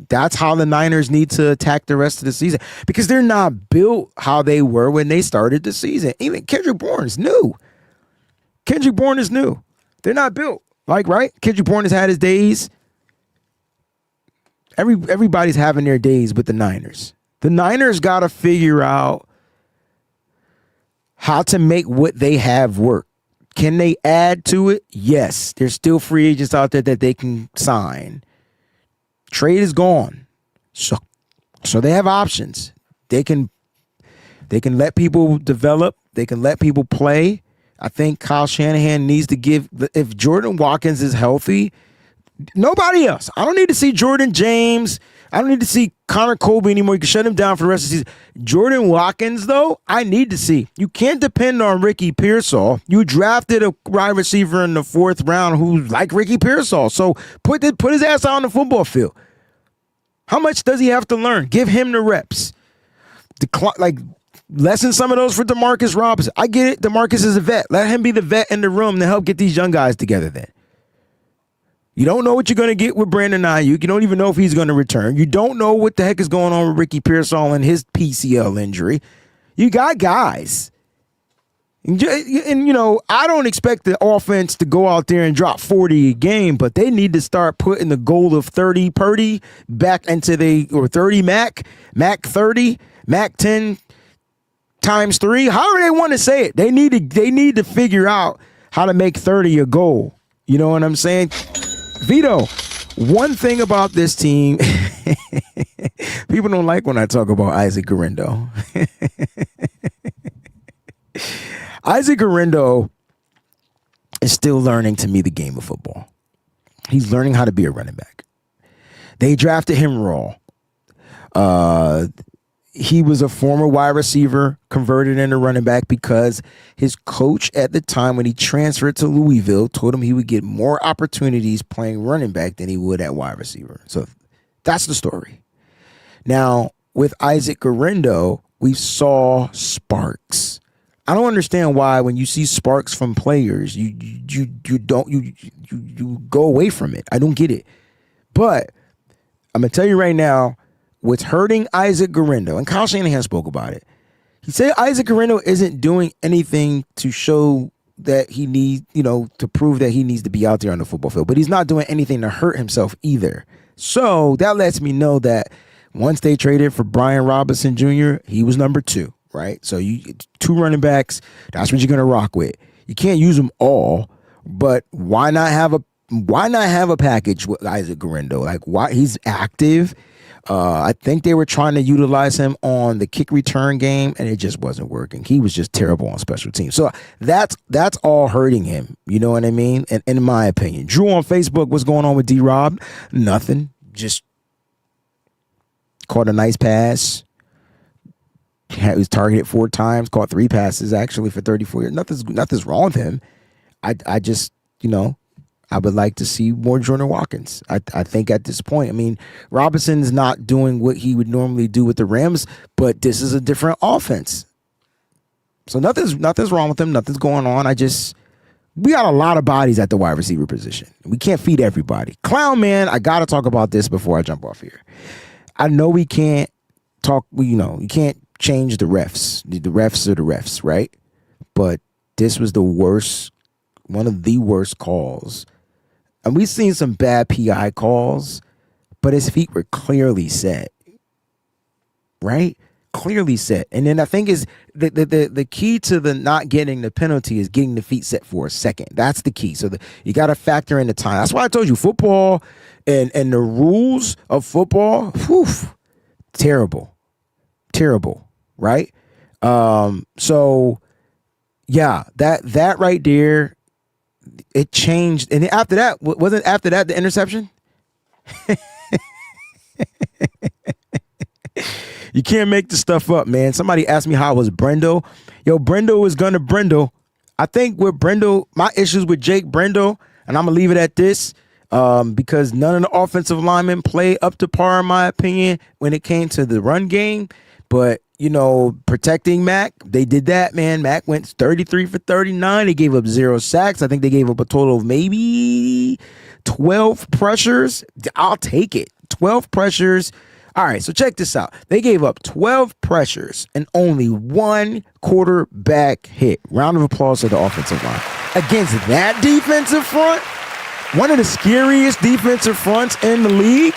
That's how the Niners need to attack the rest of the season, because they're not built how they were when they started the season. Even Kendrick Bourne is new. They're not built. Like, right? Kendrick Bourne has had his days. Everybody's having their days with the Niners. The Niners got to figure out how to make what they have work. Can they add to it? Yes. There's still free agents out there that they can sign. Trade is gone. So they have options. They can let people develop. They can let people play. I think Kyle Shanahan needs to give, if Jordan Watkins is healthy, nobody else. I don't need to see Jordan James. I don't need to see Connor Colby anymore. You can shut him down for the rest of the season. Jordan Watkins, though, I need to see. You can't depend on Ricky Pearsall. You drafted a wide receiver in the 4th round who's like Ricky Pearsall. So put his ass out on the football field. How much does he have to learn? Give him the reps. Lessen some of those for DeMarcus Robinson. I get it. DeMarcus is a vet. Let him be the vet in the room to help get these young guys together then. You don't know what you're going to get with Brandon Ayuk. You don't even know if he's going to return. You don't know what the heck is going on with Ricky Pearsall and his PCL injury. You got guys. And, you know, I don't expect the offense to go out there and drop 40 a game, but they need to start putting the goal of 30 Purdy back into or 30 Mac 30, Mac 10 times 3. However they want to say it. They need to figure out how to make 30 a goal. You know what I'm saying? Vito, one thing about this team, people don't like when I talk about Isaac Guerendo. Isaac Guerendo is still learning, to me, the game of football. He's learning how to be a running back. They drafted him raw. He was a former wide receiver converted into running back because his coach at the time when he transferred to Louisville told him he would get more opportunities playing running back than he would at wide receiver. So that's the story. Now, with Isaac Guerendo, we saw sparks. I don't understand why when you see sparks from players, you go away from it. I don't get it. But I'm going to tell you right now, what's hurting Isaac Guerendo, and Kyle Shanahan spoke about it. He said Isaac Guerendo isn't doing anything to show that he needs, to prove that he needs to be out there on the football field, but he's not doing anything to hurt himself either. So that lets me know that once they traded for Brian Robinson Jr., he was number 2, right? So you 2 running backs, that's what you're going to rock with. You can't use them all, but why not have a package with Isaac Guerendo? Like, why he's active. I think they were trying to utilize him on the kick return game, and it just wasn't working. He was just terrible on special teams. So that's all hurting him. You know what I mean? And in my opinion, Drew on Facebook, what's going on with D-Rob? Nothing. Just caught a nice pass. He was targeted 4 times, caught 3 passes actually for 34 yards. Nothing's wrong with him. I just, I would like to see more Jordan Watkins. I think at this point, I mean, Robinson's not doing what he would normally do with the Rams, but this is a different offense. So nothing's wrong with him. Nothing's going on. We got a lot of bodies at the wide receiver position. We can't feed everybody. Clown man, I got to talk about this before I jump off here. I know we can't talk, you can't change the refs. The refs are the refs, right? But this was one of the worst calls. And we've seen some bad PI calls, but his feet were clearly set, right? Clearly set. And then I think is the key to the not getting the penalty is getting the feet set for a second. That's the key. So you got to factor in the time. That's why I told you football and the rules of football, terrible, right? So yeah, that right there. It changed, and after that, wasn't after that the interception? You can't make this stuff up, man. Somebody asked me how was Brendo. Yo, Brendo is gonna Brendo. I think with Brendo, my issues with Jake Brendo, and I'm gonna leave it at this, because none of the offensive linemen play up to par, in my opinion, when it came to the run game. But protecting Mac, they did that, man. Mac went 33 for 39. They gave up 0 sacks. I think they gave up a total of maybe 12 pressures. I'll take it. 12 pressures. All right, so check this out. They gave up 12 pressures and only 1 quarterback hit. Round of applause to the offensive line. Against that defensive front, one of the scariest defensive fronts in the league,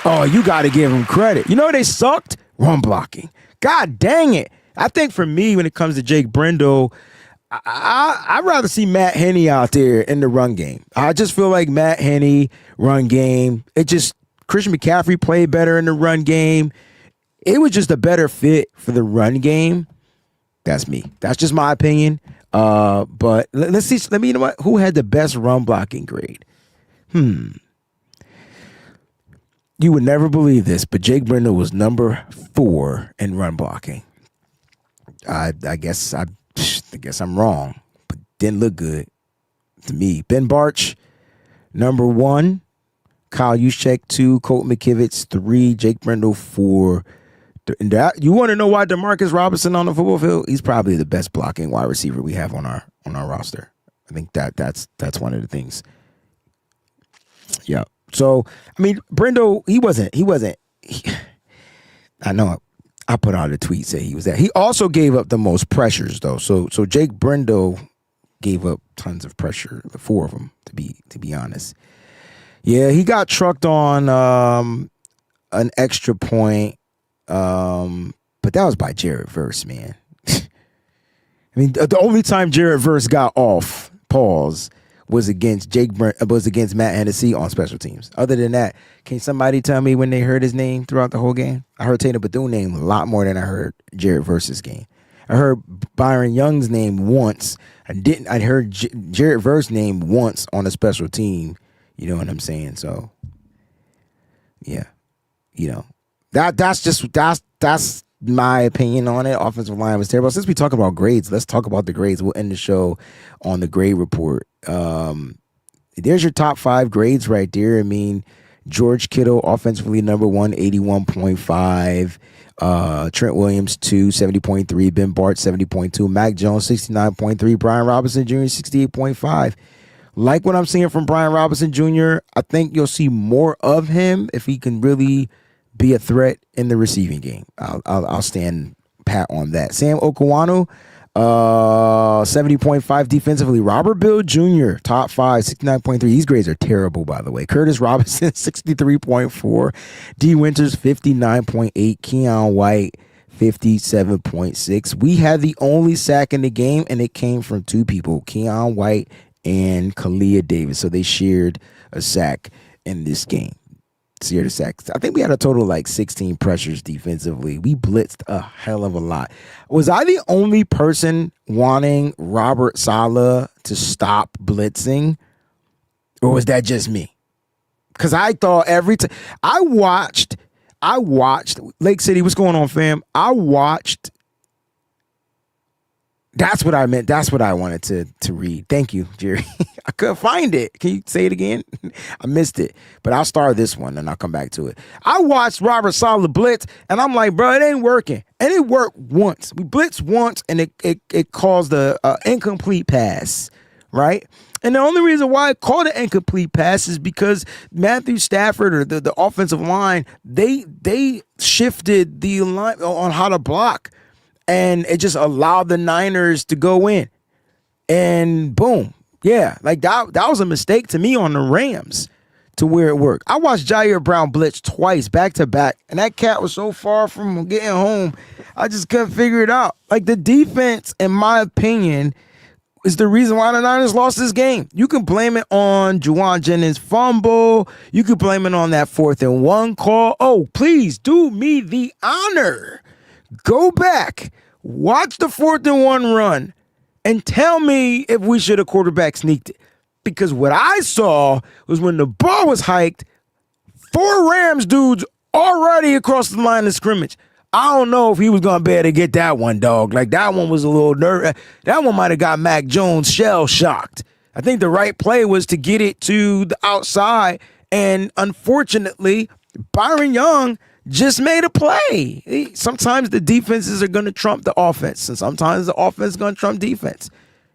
oh, you got to give them credit. They sucked? Run blocking. God dang it. I think for me, when it comes to Jake Brendo, I'd rather see Matt Henney out there in the run game. I just feel like Matt Henney, run game, Christian McCaffrey played better in the run game. It was just a better fit for the run game. That's me. That's just my opinion. But let's see. You know what? Who had the best run blocking grade? You would never believe this, but Jake Brendo was number 4 in run blocking. I guess I'm wrong, but didn't look good to me. Ben Barch, number 1. Kyle Juszczyk, 2. Colt McKivitz, 3. Jake Brendo, 4. You want to know why Demarcus Robinson on the football field? He's probably the best blocking wide receiver we have on our roster. I think that's one of the things. Yeah. So, I mean, Brendo, he wasn't. I know I put out a tweet saying he was that. He also gave up the most pressures though. So Jake Brendo gave up tons of pressure, the 4 of them to be honest. Yeah, he got trucked on an extra point, but that was by Jared Verse, man. I mean, the only time Jared Verse got off, pause, was against Matt Hennessy on special teams. Other than that, can somebody tell me when they heard his name throughout the whole game? I heard Tatum Bethune name a lot more than I heard Jared Verse's game. I heard Byron Young's name once. I heard Jared Verse's name once on a special team. You know what I'm saying? So, yeah, you know, that's my opinion on it. Offensive line was terrible. Since we talk about grades, let's talk about the grades. We'll end the show on the grade report. There's your top 5 grades right there. I mean, George Kittle, offensively number 1, 81.5. Trent Williams, 2, 70.3. Ben Bart, 70.2. Mac Jones, 69.3. Brian Robinson Jr., 68.5. Like what I'm seeing from Brian Robinson Jr., I think you'll see more of him if he can really be a threat in the receiving game. I'll stand pat on that. Sam Okwanu, 70.5 defensively. Robert Bill Jr., top 5, 69.3. These grades are terrible, by the way. Curtis Robinson, 63.4. D. Winters, 59.8. Keon White, 57.6. We had the only sack in the game, and it came from 2 people, Keon White and Kalia Davis. So they shared a sack in this game. Shared a sack. I think we had a total of like 16 pressures defensively. We blitzed a hell of a lot. Was I the only person wanting Robert Saleh to stop blitzing? Or was that just me? Because I thought every time I watched Lake City. What's going on, fam? I watched. That's what I meant. That's what I wanted to read. Thank you, Jerry. I couldn't find it. Can you say it again? I missed it. But I'll start this one and I'll come back to it. I watched Robert Saleh blitz, and I'm like, bro, it ain't working. And it worked once. We blitzed once, and it caused a incomplete pass, right? And the only reason why I called it incomplete pass is because Matthew Stafford or the offensive line, they shifted the line on how to block. And it just allowed the Niners to go in. And boom. Yeah, like that was a mistake to me on the Rams to where it worked. I watched Jair Brown blitz twice, back to back. And that cat was so far from getting home, I just couldn't figure it out. Like the defense, in my opinion, is the reason why the Niners lost this game. You can blame it on Juwan Jennings' fumble. You can blame it on that 4th and 1 call. Oh, please do me the honor. Go back, watch the 4th and 1 run, and tell me if we should have quarterback sneaked it. Because what I saw was when the ball was hiked, 4 Rams dudes already across the line of scrimmage. I don't know if he was going to be able to get that one, dog. Like, that one was a little nervous. That one might have got Mac Jones shell-shocked. I think the right play was to get it to the outside, and unfortunately, Byron Young just made a play. Sometimes the defenses are going to trump the offense, and sometimes the offense is going to trump defense.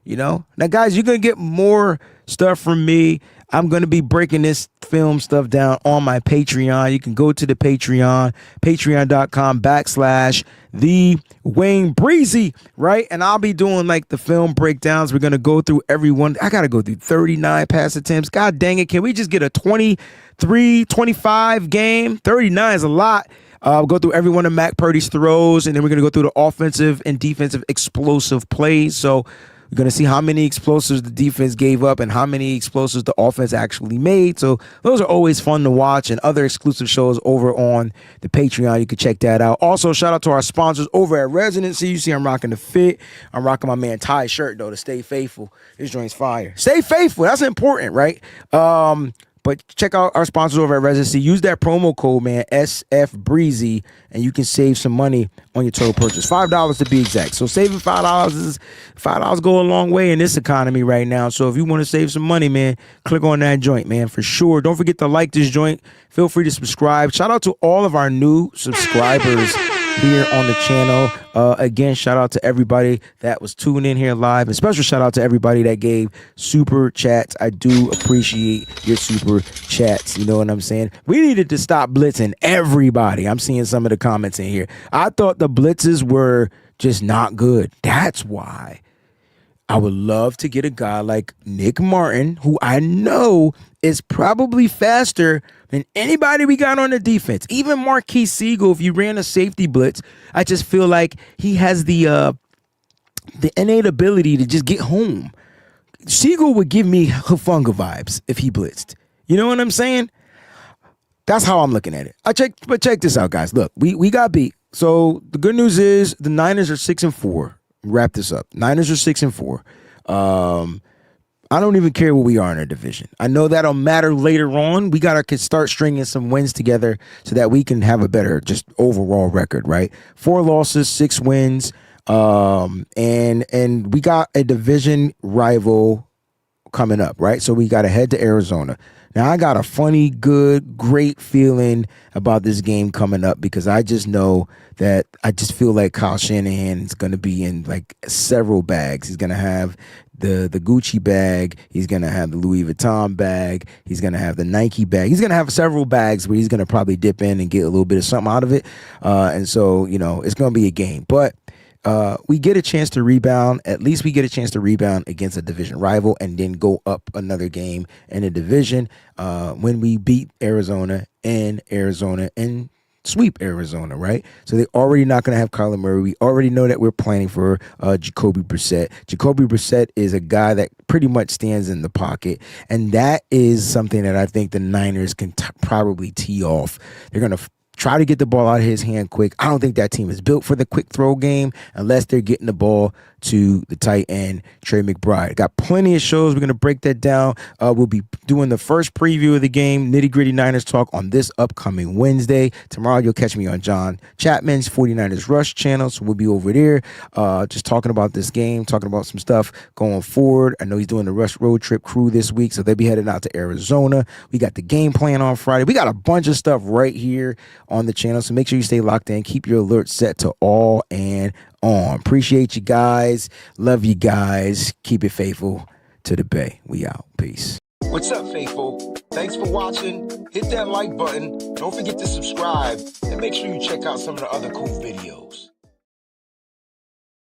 You know? Now, guys, you're going to get more stuff from me. I'm going to be breaking this film stuff down on my Patreon. You can go to the Patreon, patreon.com/the Wayne Breezie, right? And I'll be doing like the film breakdowns. We're going to go through everyone. I got to go through 39 pass attempts. God dang it. Can we just get a 23, 25 game? 39 is a lot. We'll go through every one of Mac Purdy's throws, and then we're going to go through the offensive and defensive explosive plays. So we're going to see how many explosives the defense gave up and how many explosives the offense actually made. So those are always fun to watch, and other exclusive shows over on the Patreon. You can check that out. Also, shout out to our sponsors over at Residency. You see I'm rocking the fit. I'm rocking my man Ty's shirt, though, to stay faithful. This joint's fire. Stay faithful. That's important, right? But check out our sponsors over at Residency. Use that promo code, man, SFBreezy, and you can save some money on your total purchase. $5 to be exact. So saving $5 go a long way in this economy right now. So if you want to save some money, man, click on that joint, man, for sure. Don't forget to like this joint. Feel free to subscribe. Shout out to all of our new subscribers here on the channel. Again, shout out to everybody that was tuning in here live, and special shout out to everybody that gave super chats. I do appreciate your super chats. You know what I'm saying? We needed to stop blitzing everybody. I'm seeing some of the comments in here. I thought the blitzes were just not good. That's why I would love to get a guy like Nick Martin, who I know is probably faster than anybody we got on the defense. Even Marquise Siegel, if you ran a safety blitz, I just feel like he has the innate ability to just get home. Siegel would give me Hufunga vibes if he blitzed. You know what I'm saying? That's how I'm looking at it. But check this out, guys. Look, we got beat. So the good news is the Niners are 6-4. Wrap this up. Niners are 6-4. I don't even care what we are in our division. I know that'll matter later on. We gotta start stringing some wins together so that we can have a better just overall record, right? 4 losses, 6 wins, and we got a division rival coming up, right? So we got to head to Arizona. Now, I got a funny, good, great feeling about this game coming up because I just know that I just feel like Kyle Shanahan is going to be in like several bags. He's going to have the Gucci bag. He's going to have the Louis Vuitton bag. He's going to have the Nike bag. He's going to have several bags where he's going to probably dip in and get a little bit of something out of it. And so, you know, it's going to be a game. But we get a chance to rebound. At least we get a chance to rebound against a division rival and then go up another game in the division when we beat Arizona and sweep Arizona, right? So they're already not going to have Kyler Murray. We already know that we're planning for Jacoby Brissett. Jacoby Brissett is a guy that pretty much stands in the pocket, and that is something that I think the Niners can probably tee off. They're going to try to get the ball out of his hand quick. I don't think that team is built for the quick throw game unless they're getting the ball to the tight end, Trey McBride. Got plenty of shows. We're going to break that down. We'll be doing the first preview of the game, Nitty Gritty Niners Talk, on this upcoming Wednesday. Tomorrow, you'll catch me on John Chapman's 49ers Rush channel, so we'll be over there just talking about this game, talking about some stuff going forward. I know he's doing the Rush road trip crew this week, so they'll be heading out to Arizona. We got the game plan on Friday. We got a bunch of stuff right here on the channel, so make sure you stay locked in. Keep your alerts set to all and on. Appreciate you guys. Love you guys. Keep it faithful to the Bay. We out. Peace. What's up, faithful? Thanks for watching. Hit that like button. Don't forget to subscribe and make sure you check out some of the other cool videos.